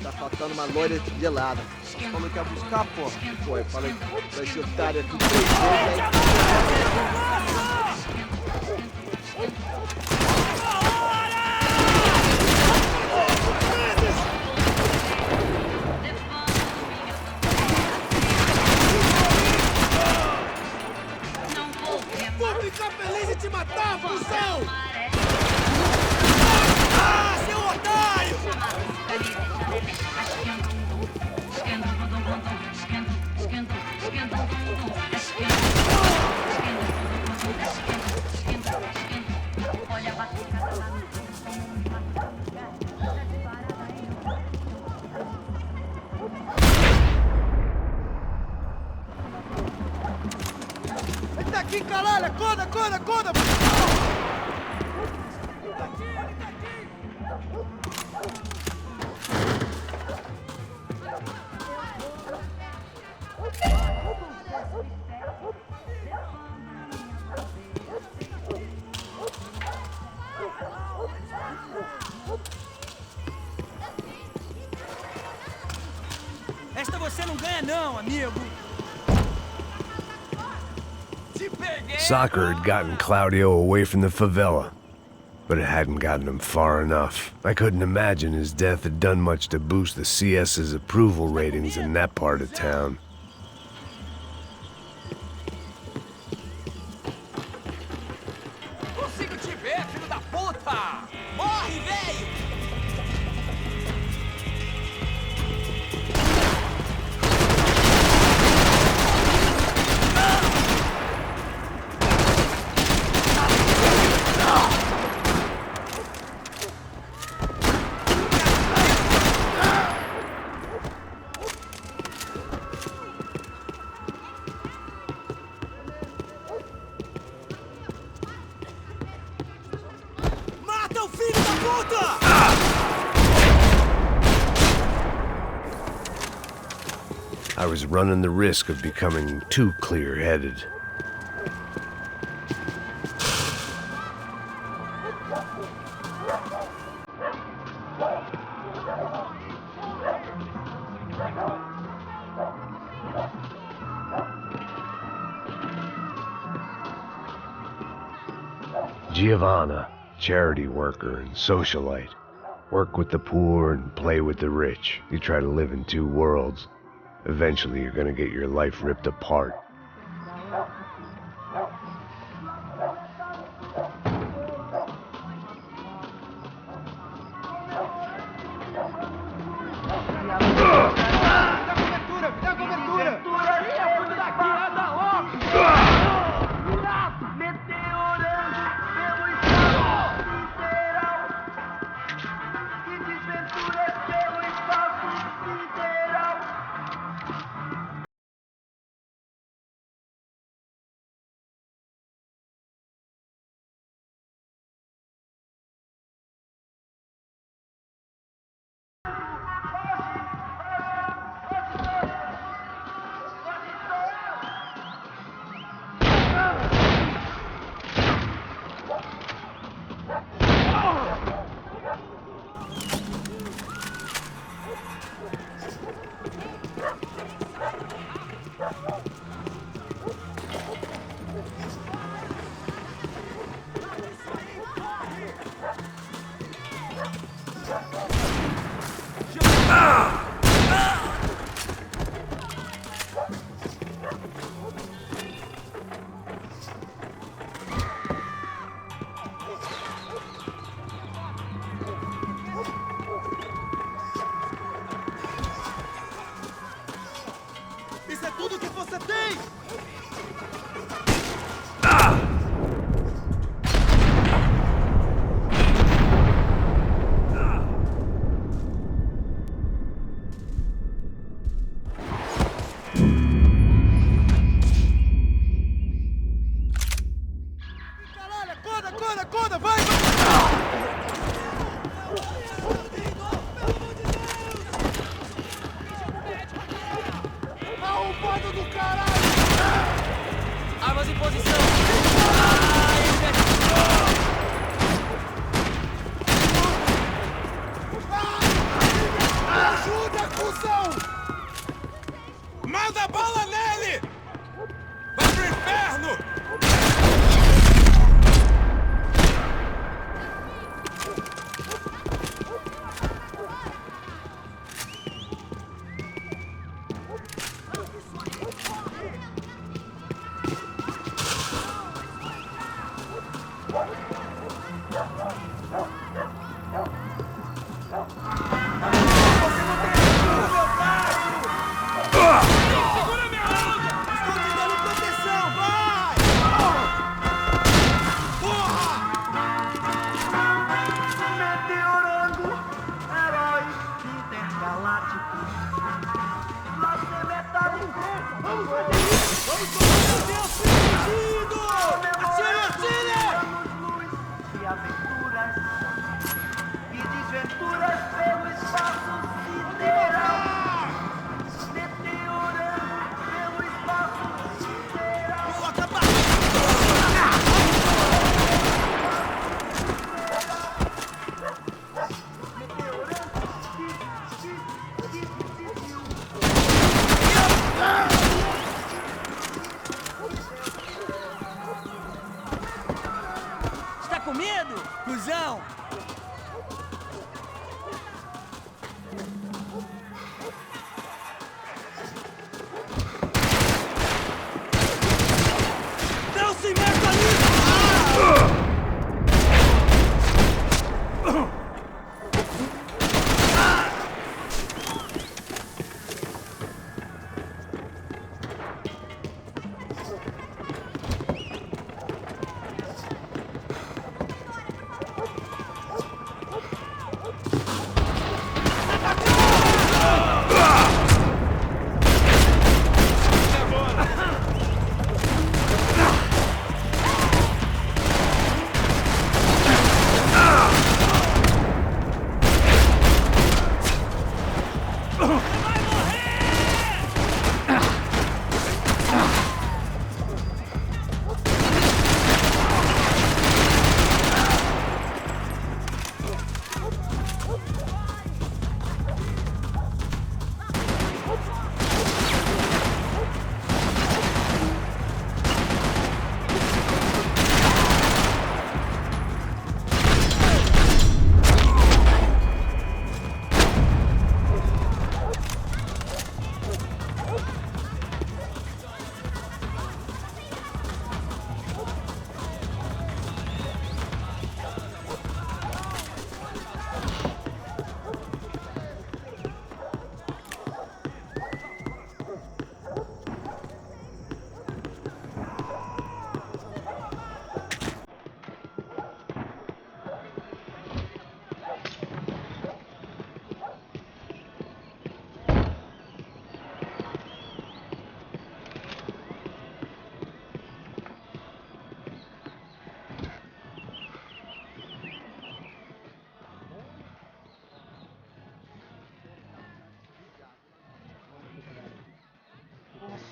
Tá faltando uma loira gelada. Falou que ia buscar, porra. Foi, falei pra esse otário aqui 3 vezes Vou ficar feliz em te matar, fusão! Ah, seu otário! Ele tá aqui, caralho! Acorda, acorda, acorda! Esta você não ganha não, amigo! Soccer had gotten Claudio away from the favela, but it hadn't gotten him far enough. I couldn't imagine his death had done much to boost the CS's approval ratings in that part of town. Consigo te ver, filho da puta! Morre, velho! Mata o filho da puta! I was running the risk of becoming too clear-headed. Giovanna, charity worker and socialite. Work with the poor and play with the rich. You try to live in two worlds. Eventually, you're gonna get your life ripped apart.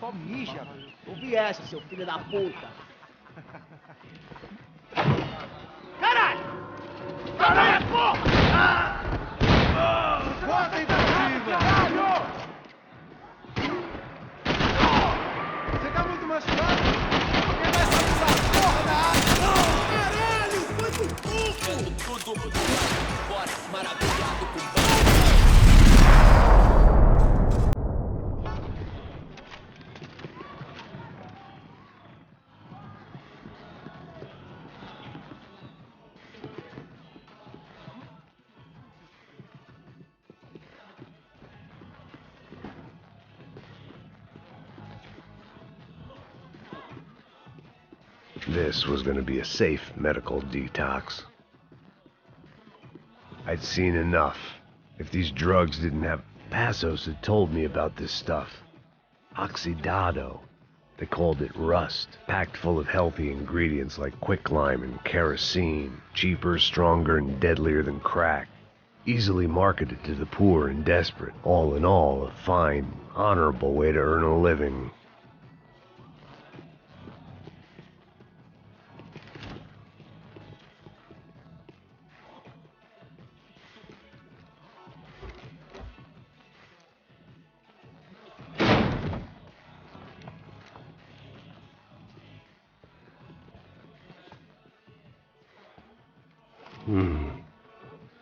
só mija. Ouvi essa, seu filho da puta. Caralho! Caralho, porra! Boa tentativa! Caralho! Você tá muito machucado? Quem vai saber essa porra da água? Caralho! Foi do cu! Tudo fora, maravilhado com This was going to be a safe medical detox. I'd seen enough. If these drugs didn't have... Passos had told me about this stuff. Oxidado. They called it rust, packed full of healthy ingredients like quicklime and kerosene, cheaper, stronger, and deadlier than crack. Easily marketed to the poor and desperate. All in all, a fine, honorable way to earn a living.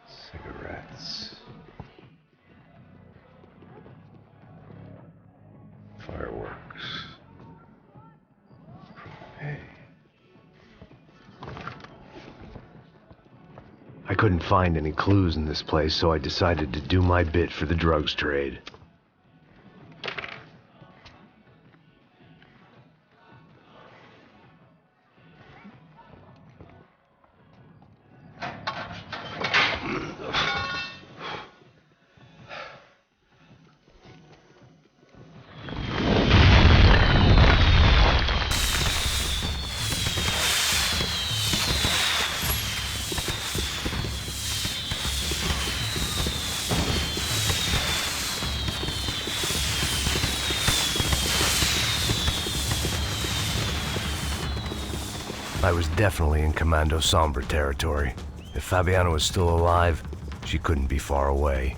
Cigarettes. Fireworks. Hey. I couldn't find any clues in this place, so I decided to do my bit for the drugs trade. I was definitely in Commando Sombra territory. If Fabiana was still alive, she couldn't be far away.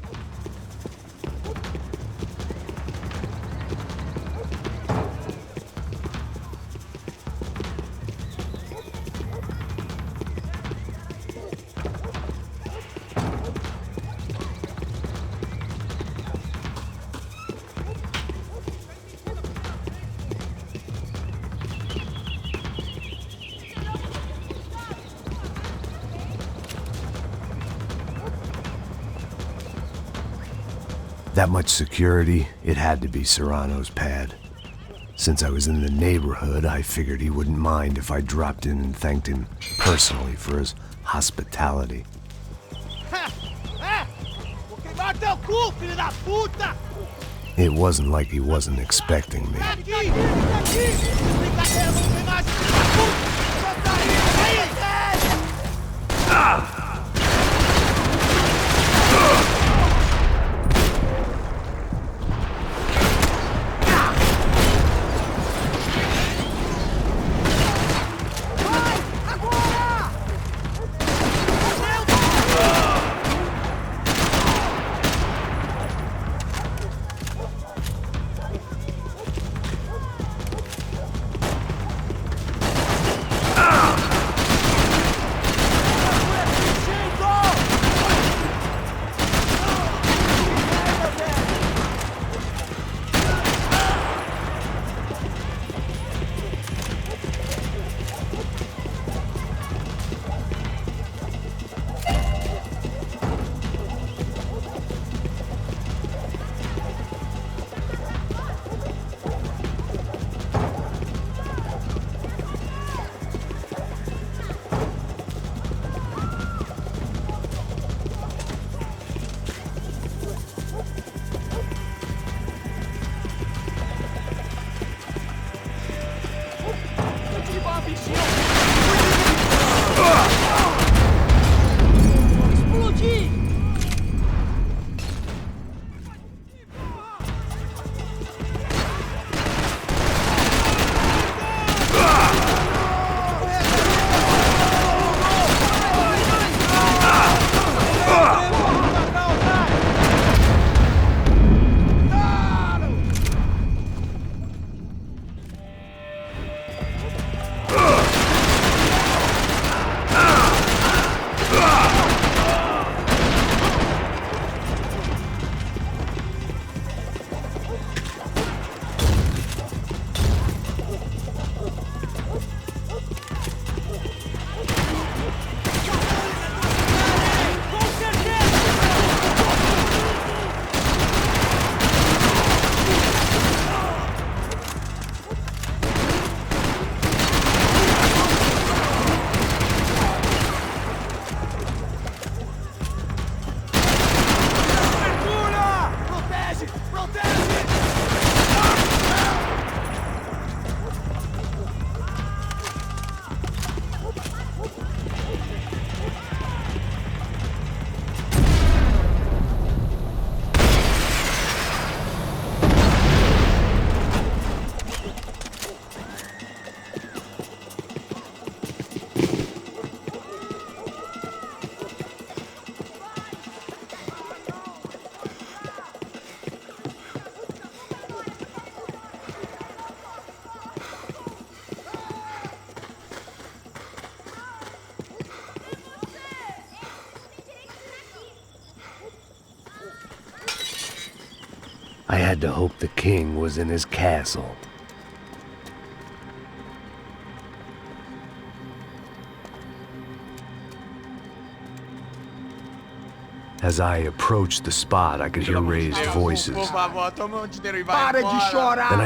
That much security, it had to be Serrano's pad. Since I was in the neighborhood, I figured he wouldn't mind if I dropped in and thanked him personally for his hospitality. It wasn't like he wasn't expecting me. I had to hope the king was in his castle. As I approached the spot, I could hear raised voices. Then I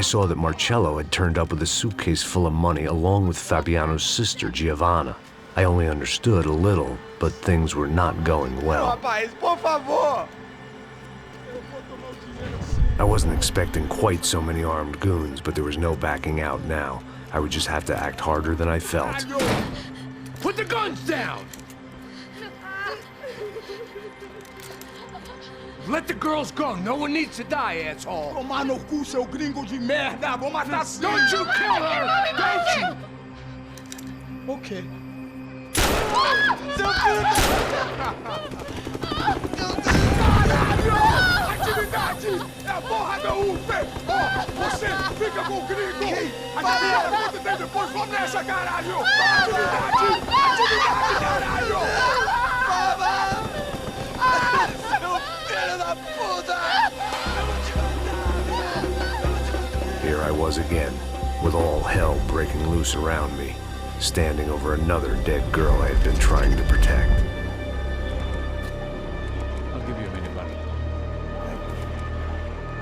saw that Marcello had turned up with a suitcase full of money along with Fabiano's sister, Giovanna. I only understood a little, but things were not going well. I wasn't expecting quite so many armed goons, but there was no backing out now. I would just have to act harder than I felt. Put the guns down! Let the girls go. No one needs to die, asshole. Tomar no cu, seu gringo de merda. Vou matar sim. Don't you kill her! Don't you? Okay. Caralho! Atividade! É a porra da UP! Ó, você fica com o gringo! A galera conta dele depois, vamos nessa, caralho! Atividade! Atividade, caralho! Here I was again, with all hell breaking loose around me, standing over another dead girl I had been trying to protect. I'll give you a minute, buddy.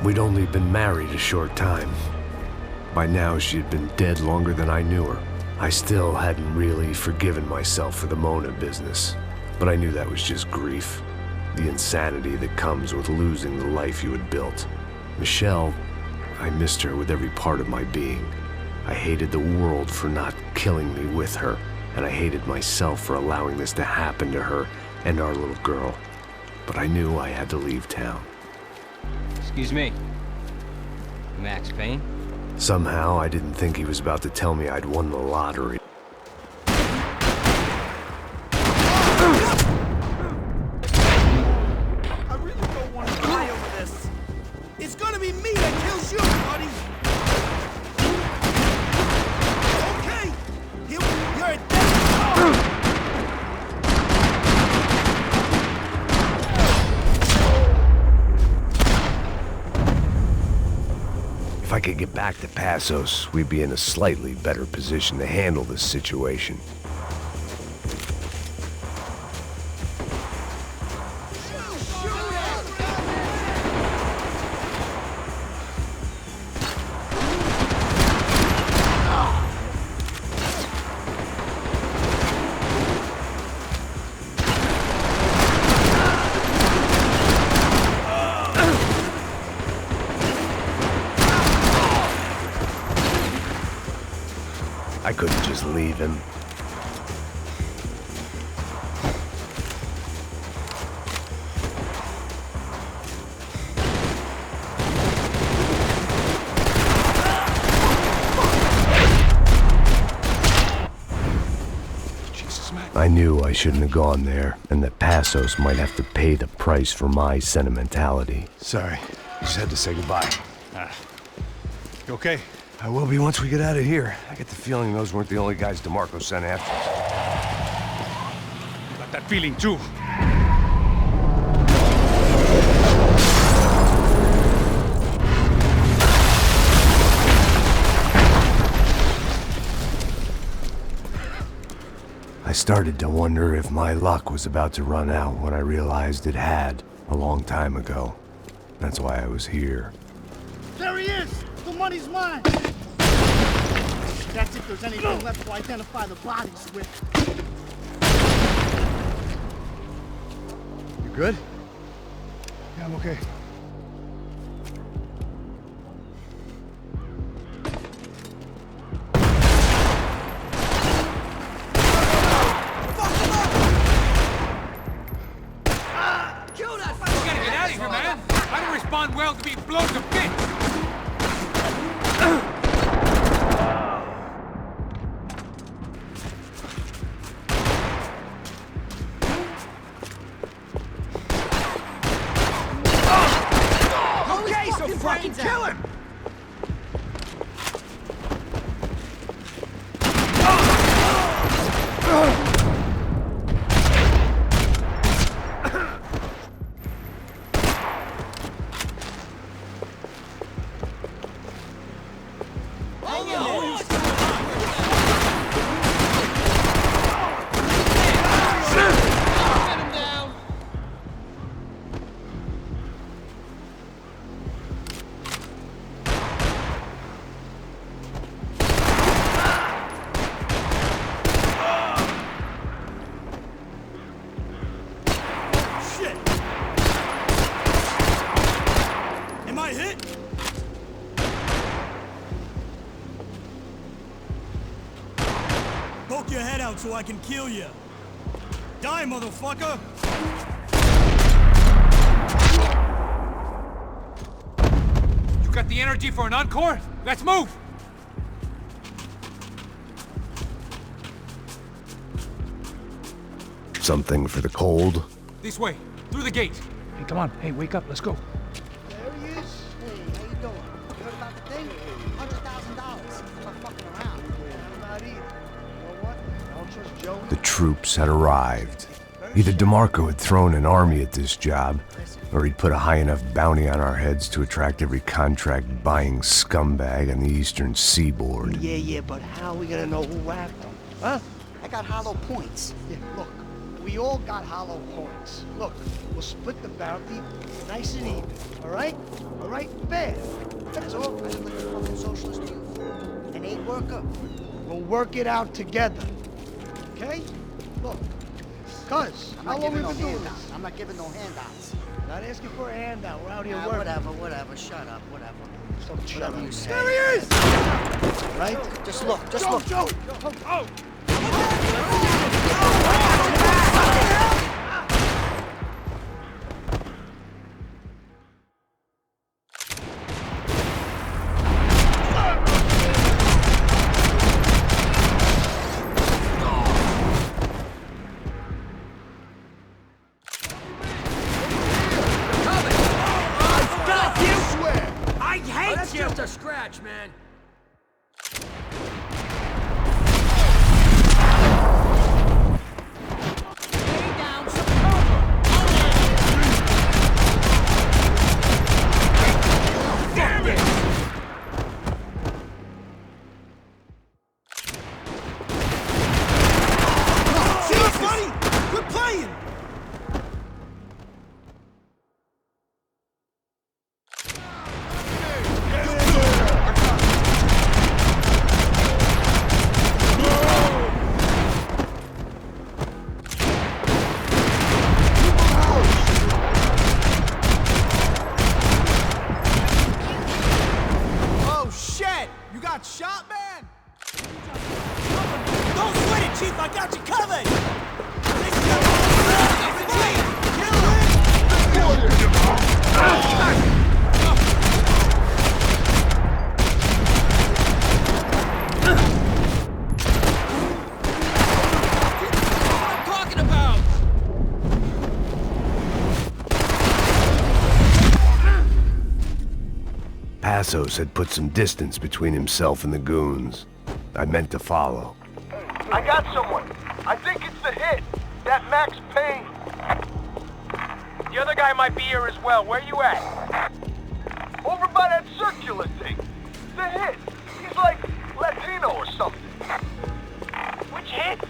We'd only been married a short time. By now, she had been dead longer than I knew her. I still hadn't really forgiven myself for the Mona business, but I knew that was just grief. The insanity that comes with losing the life you had built. Michelle, I missed her with every part of my being. I hated the world for not killing me with her, and I hated myself for allowing this to happen to her and our little girl. But I knew I had to leave town. Excuse me. Max Payne? Somehow, I didn't think he was about to tell me I'd won the lottery. It's gonna be me that kills you, buddy! Okay! You're a dead... If I could get back to Passos, we'd be in a slightly better position to handle this situation. I couldn't just leave him. I knew I shouldn't have gone there, and that Passos might have to pay the price for my sentimentality. Sorry, just had to say goodbye. You okay? I will be once we get out of here. I get the feeling those weren't the only guys DeMarco sent after us. Got that feeling too. I started to wonder if my luck was about to run out when I realized it had, a long time ago. That's why I was here. There he is! The money's mine! That's if there's anything left to identify the bodies with. You good? Yeah, I'm okay. Kill that! We gotta get out of here, man! I don't respond well to being blown to bits! Okay, so fucking kill him! head out so I can kill you. Die, motherfucker! You got the energy for an encore? Let's move! Something for the cold? This way, through the gate. Hey, come on. Hey, wake up. Let's go. There he is. Hey, how you doing? You heard about the thing? $100,000. I'm not fucking around. I'm not either. You know what? I don't trust Joey. The troops had arrived. Either DeMarco had thrown an army at this job, or he'd put a high enough bounty on our heads to attract every contract-buying scumbag on the eastern seaboard. Yeah, but how are we gonna know who whacked them? Huh? I got hollow points. Yeah, look. We all got hollow points. Look, we'll split the bounty nice and even, all right? All right? Fair. That's all. I look at fucking socialist youth. An aid worker. We'll work it out together. Okay? Look. Cuz, how long we been doing this? I'm not giving no handouts. Not asking for a handout. We're out here working. Whatever. Shut up, whatever. Don't shut up. You say. There he is! Right? Just look. Joe! Oh! Just a scratch, man. Lay down some cover. Damn it! See us, buddy? Quit playing! Shot, man! Don't sweat it, Chief! I got you covered! I'm talking about! Passos had put some distance between himself and the goons. I meant to follow. I got someone. I think it's the hit. That Max Payne. The other guy might be here as well. Where you at? Over by that circular thing. The hit. He's like Latino or something. Which hit?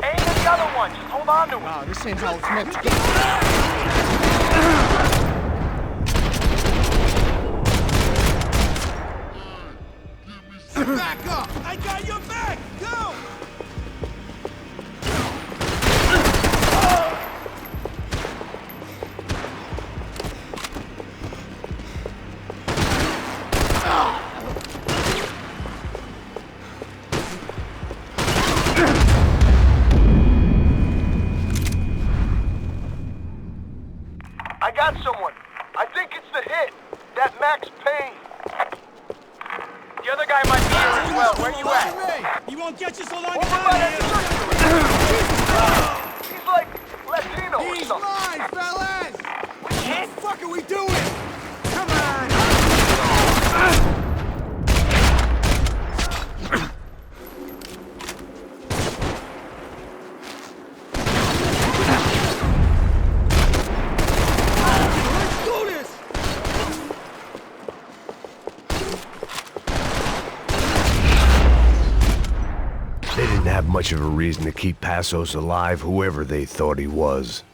Ain't the other one. Just hold on to him. Wow, this ain't how it's meant to get. Back up! I got your back! Go! I got someone. I think it's the hit. That Max Payne. The other guy might be here as well. Where you at? He won't get you so long. Over by that circular. He's like Latino or He's something. mine, fellas! Which hit? What the fuck are we doing? Come on! Let's do this! They didn't have much of a reason to keep Passos alive, whoever they thought he was.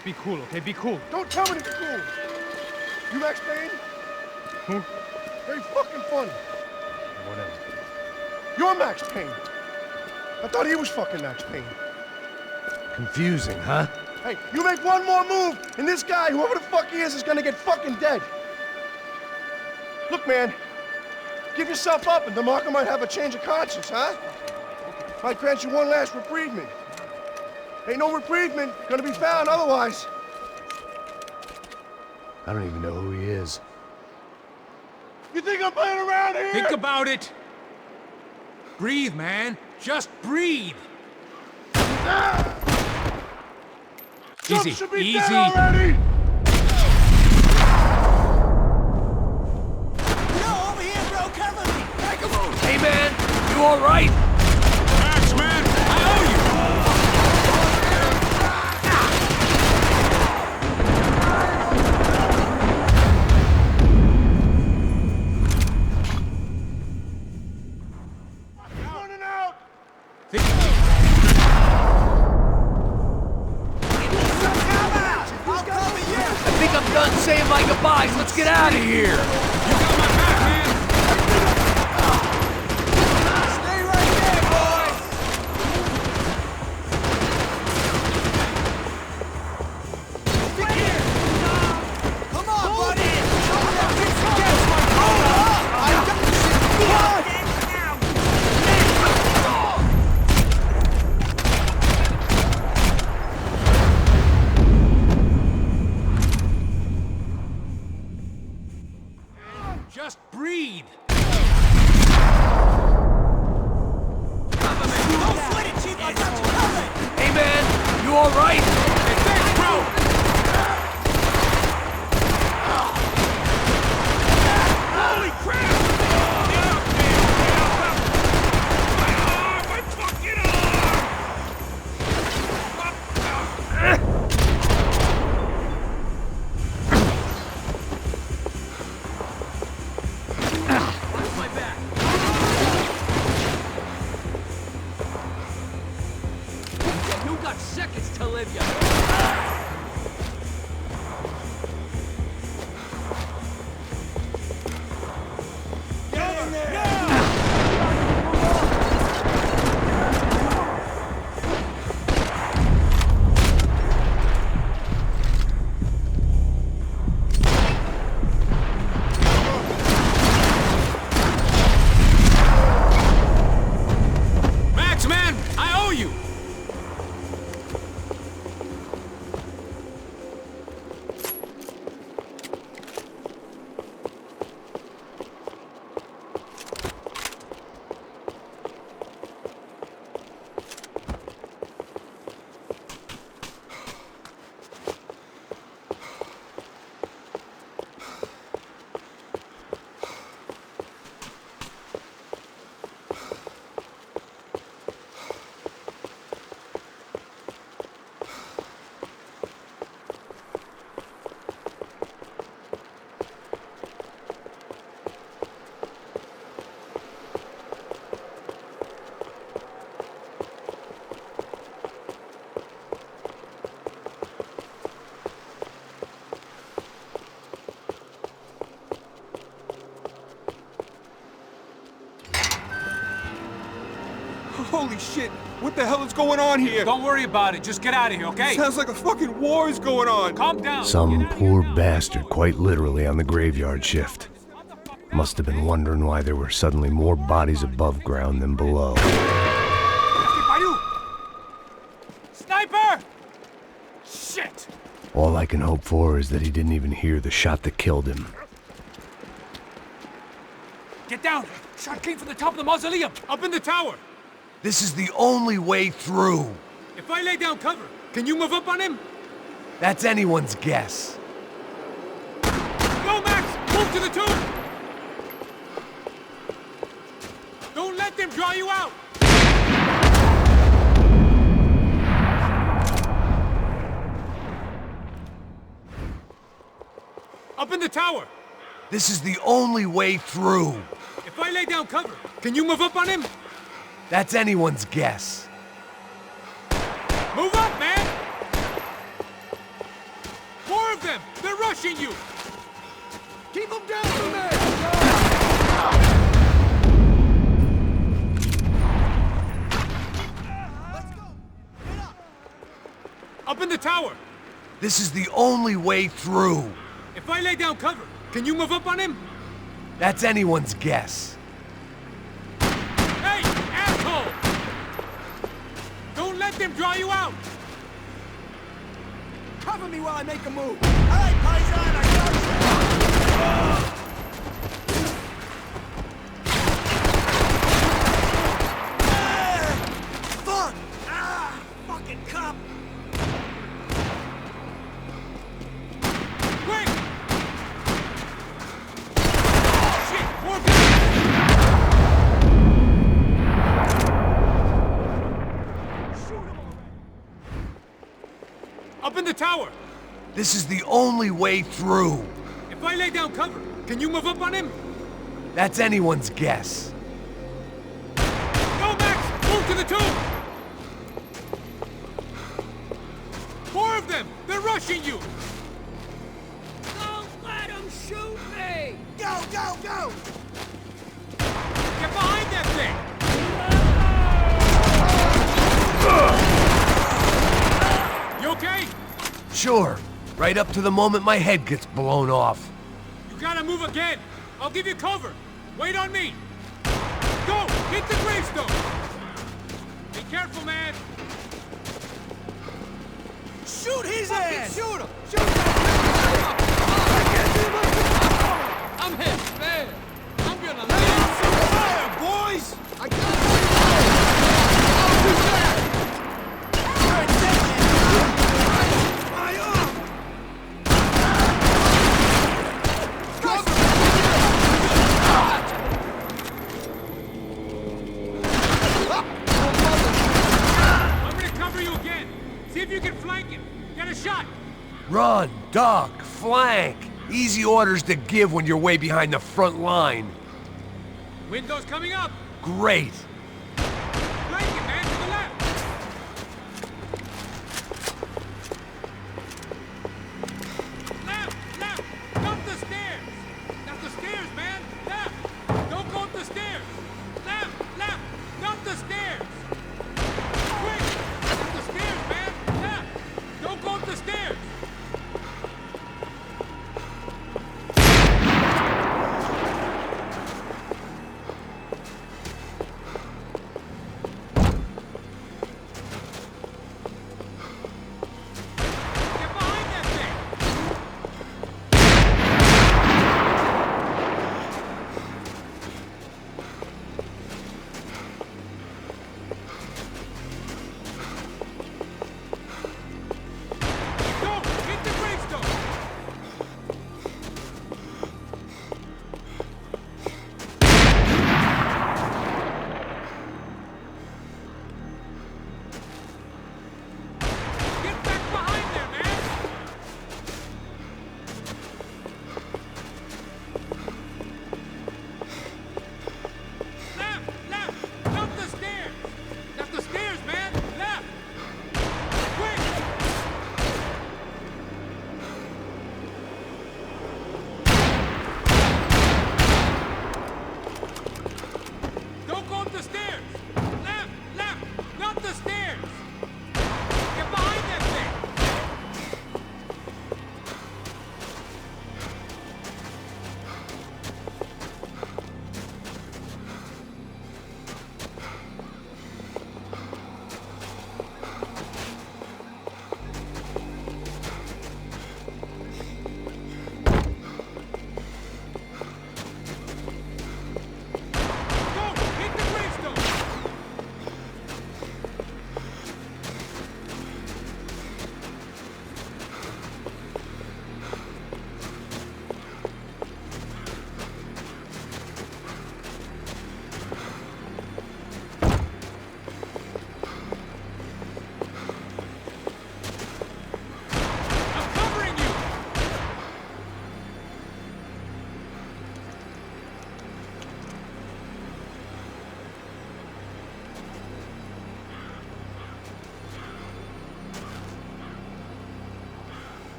Just be cool, okay? Be cool. Don't tell me to be cool. You Max Payne? Who? Very fucking funny. Whatever. You're Max Payne. I thought he was fucking Max Payne. Confusing, huh? Hey, you make one more move, and this guy, whoever the fuck he is gonna get fucking dead. Look, man, give yourself up, and DeMarco might have a change of conscience, huh? Might grant you one last reprievement. Ain't no reprievement gonna be found otherwise. I don't even know who he is. You think I'm playing around here? Think about it. Breathe, man. Just breathe. Easy, Should be easy. dead already. Hey, man, you all right? Max, man, I owe you. Running out. I think I'm done saying my goodbyes. Let's get out of here. You got my back, man. Stay right there, boys. Come on, buddy! Just breathe. Hey, man, you all right? Hey, thanks, bro. Holy crap! My fucking My back. You got seconds to live, you. Max, man, I owe you. Holy shit! What the hell is going on here? Don't worry about it. Just get out of here, okay? Sounds like a fucking war is going on. Calm down. Some poor bastard, quite literally, on the graveyard shift. Must have been wondering why there were suddenly more bodies above ground than below. Sniper! Shit! All I can hope for is that he didn't even hear the shot that killed him. Get down! Shot came from the top of the mausoleum! Up in the tower! This is the only way through. If I lay down cover, can you move up on him? That's anyone's guess. Go, Max! Move to the tomb! Don't let them draw you out! Up in the tower! This is the only way through. If I lay down cover, can you move up on him? That's anyone's guess. Move up, man! of them! They're rushing you! Keep them down from there! Up in the tower! This is the only way through. If I lay down cover, can you move up on him? That's anyone's guess. Hey, asshole! Don't let them draw you out! Cover me while I make a move. All right, Paisan, I got you. Fuck! Ah, fucking cop! Quick! Shit, more people! Up in the tower! This is the only way through. If I lay down cover, can you move up on him? That's anyone's guess. Go, Max! Move to the tomb! More of them! They're rushing you! Don't let them shoot me! Go, go, go! Get behind that thing! You okay? Sure. Right up to the moment my head gets blown off. You gotta move again! I'll give you cover! Wait on me! Go! Hit the gravestone! Be careful, man! Shoot his ass! Shoot him! Shoot him! I'm hit, man! I'm gonna lay out some fire, boys! I got it! My arm! I'm gonna cover you again! See if you can flank him! Get a shot! Run, duck, flank. Easy orders to give when you're way behind the front line. Window's coming up! Great. Flank him, man, to the left! Left! Left! Up the stairs! That's the stairs, man! Left! Don't go up the stairs! Left! Left! Up the stairs! Quick! Up the stairs, man! Left! Don't go up the stairs!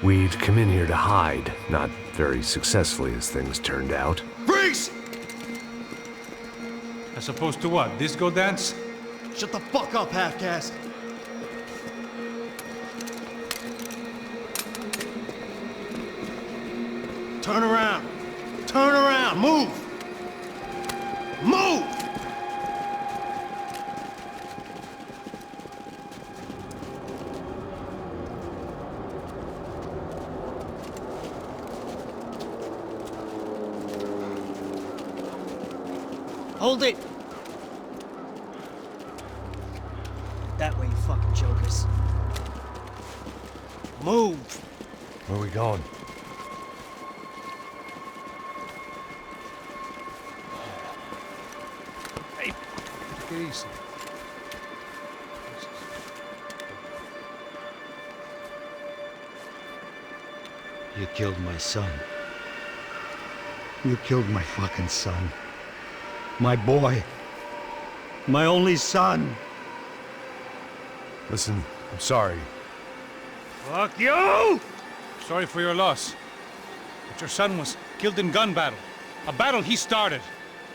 We'd come in here to hide, not very successfully as things turned out. Freeze! As opposed to what? Disco dance? Shut the fuck up, half-caste. Turn around. Turn around. Move. Move! Hold it! That way, you fucking jokers. Move! Where are we going? Hey, take it easy. You killed my son. You killed my fucking son. My boy. My only son. Listen, I'm sorry. Fuck you! Sorry for your loss. But your son was killed in gun battle. A battle he started.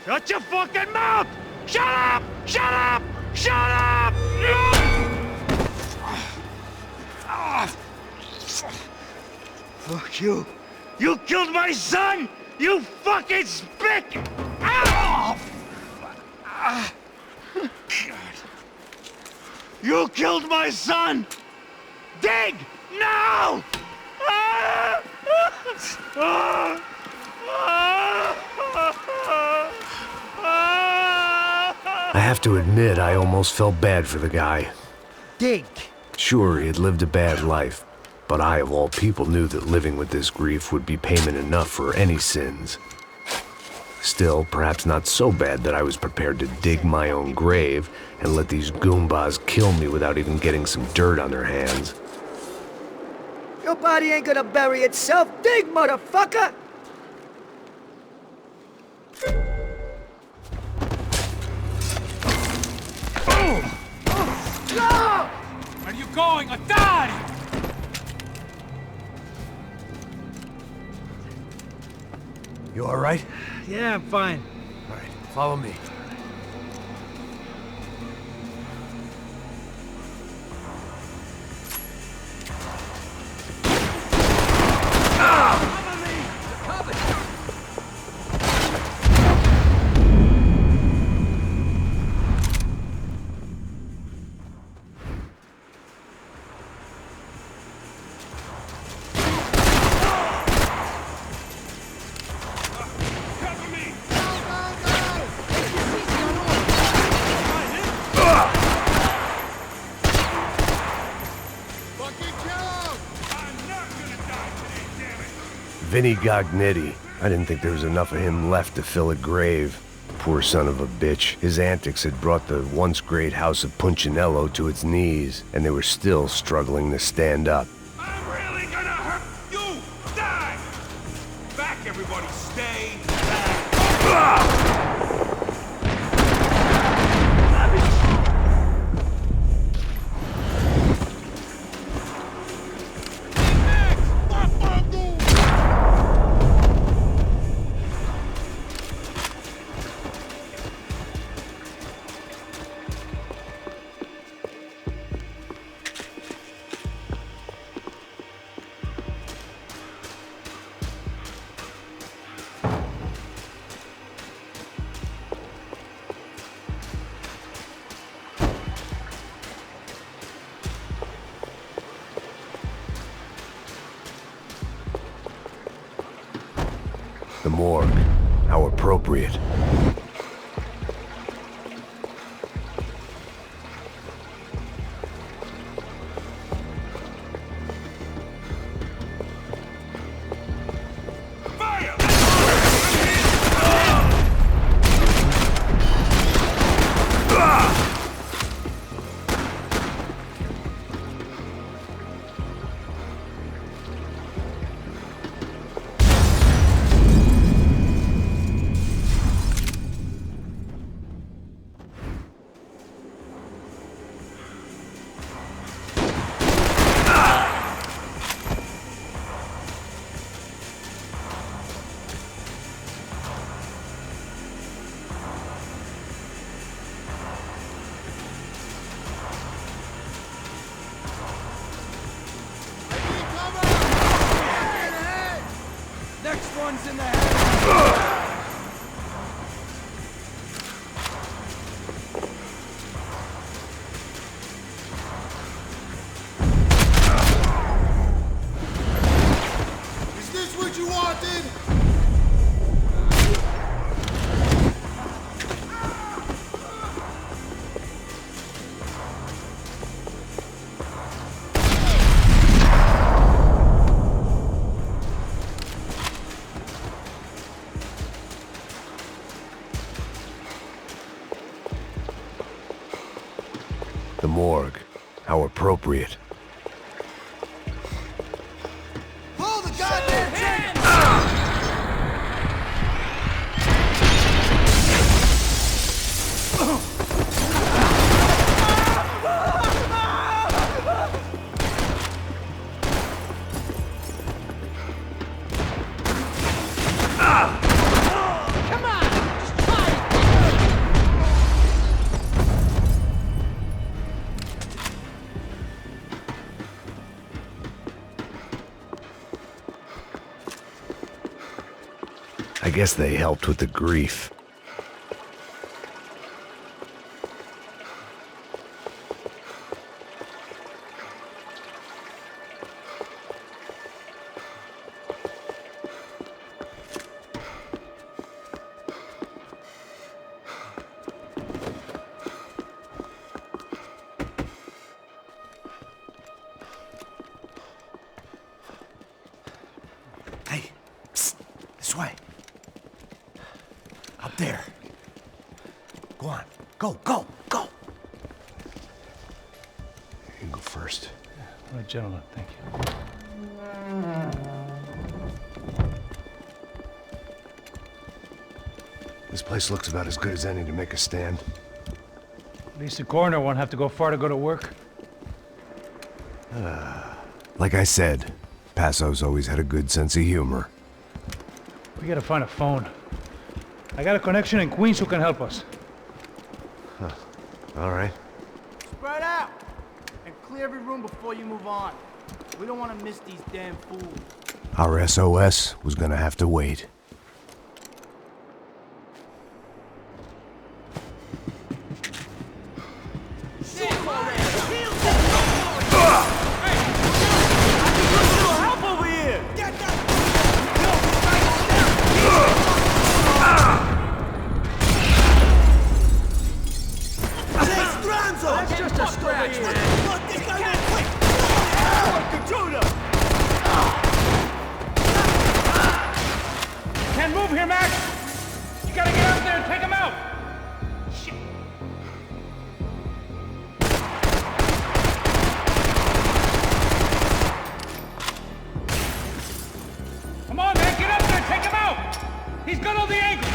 Shut your fucking mouth! Shut up! Shut up! Shut up! Fuck you. You killed my son! You fucking spick! Ow! You killed my son! Dig! Now! I have to admit, I almost felt bad for the guy. Dig! Sure, he had lived a bad life, but I, of all people, knew that living with this grief would be payment enough for any sins. Still, perhaps not so bad that I was prepared to dig my own grave and let these Goombas kill me without even getting some dirt on their hands. Your body ain't gonna bury itself. Dig, motherfucker! No! Where are you going? I died! You all right? Yeah, I'm fine. All right, follow me. Vinny Gognetti. I didn't think there was enough of him left to fill a grave. Poor son of a bitch. His antics had brought the once great house of Punchinello to its knees, and they were still struggling to stand up. I'm really gonna hurt you! Die! Back, everybody, stay back! The morgue. How appropriate. one's in the head. Is this what you wanted? The morgue. How appropriate. Pull the goddamn trigger! Come on! Just try it! I guess they helped with the grief. Hey, psst, this way. Up there. Go on. Go, go, go. You can go first. All right, gentlemen, thank you. This place looks about as good as any to make a stand. At least the coroner won't have to go far to go to work. Like I said, Passo's always had a good sense of humor. We gotta find a phone. I got a connection in Queens who can help us. All right. Spread out! And clear every room before you move on. We don't want to miss these damn fools. Our SOS was gonna have to wait. That's just a scratch, man. Look, this guy went quick. Intruder! Can't move here, Max! You gotta get out there and take him out! Shit. Come on, man, get up there and take him out! He's got all the angles!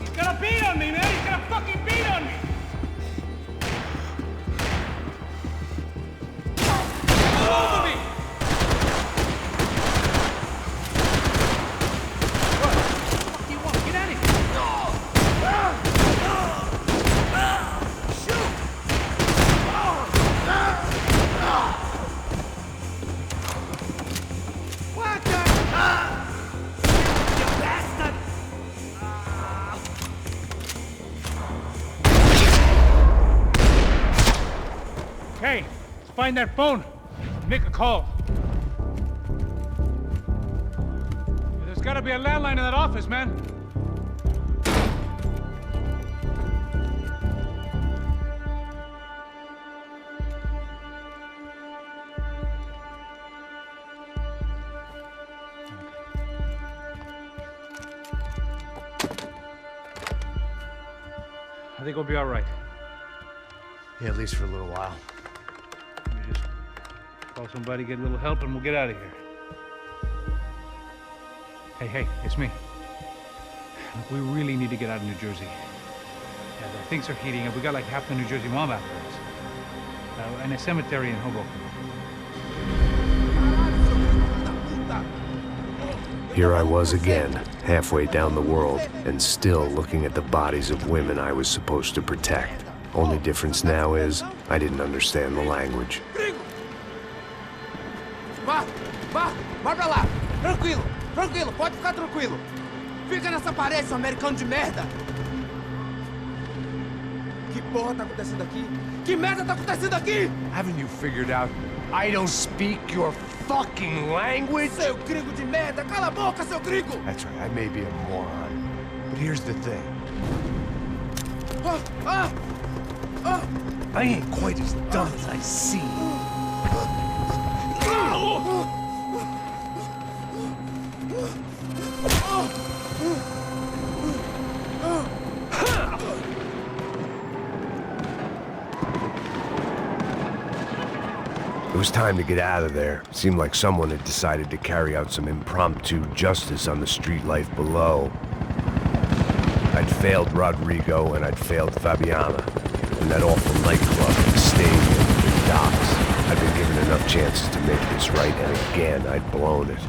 He's gonna beat on me, man! He's gonna fucking beat on me! All over me! What do you want? Get out of here! What the? You bastard! Hey, let's find that phone. Make a call. There's gotta be a landline in that office, man. I think we'll be all right. Yeah, at least for a little while. Let me just call somebody, get a little help, and we'll get out of here. Hey, it's me. Look, we really need to get out of New Jersey. Yeah, things are heating up. We got like half the New Jersey mob after us. And a cemetery in Hoboken. Here I was again, halfway down the world, and still looking at the bodies of women I was supposed to protect. Only difference now is, I didn't understand the language. Vá pra lá. Tranquilo, pode ficar tranquilo. Fica nessa parede, seu americano de merda. Que porra tá acontecendo aqui? Que merda tá acontecendo aqui? Haven't you figured out I don't speak your fucking language? Seu gringo de merda! Cala a boca, seu gringo! That's right, I may be a moron, but here's the thing. I ain't quite as dumb as I seem. It was time to get out of there. Seemed like someone had decided to carry out some impromptu justice on the street life below. I'd failed Rodrigo and I'd failed Fabiana. And that awful nightclub, the stadium, the docks. I'd been given enough chances to make this right, and again, I'd blown it.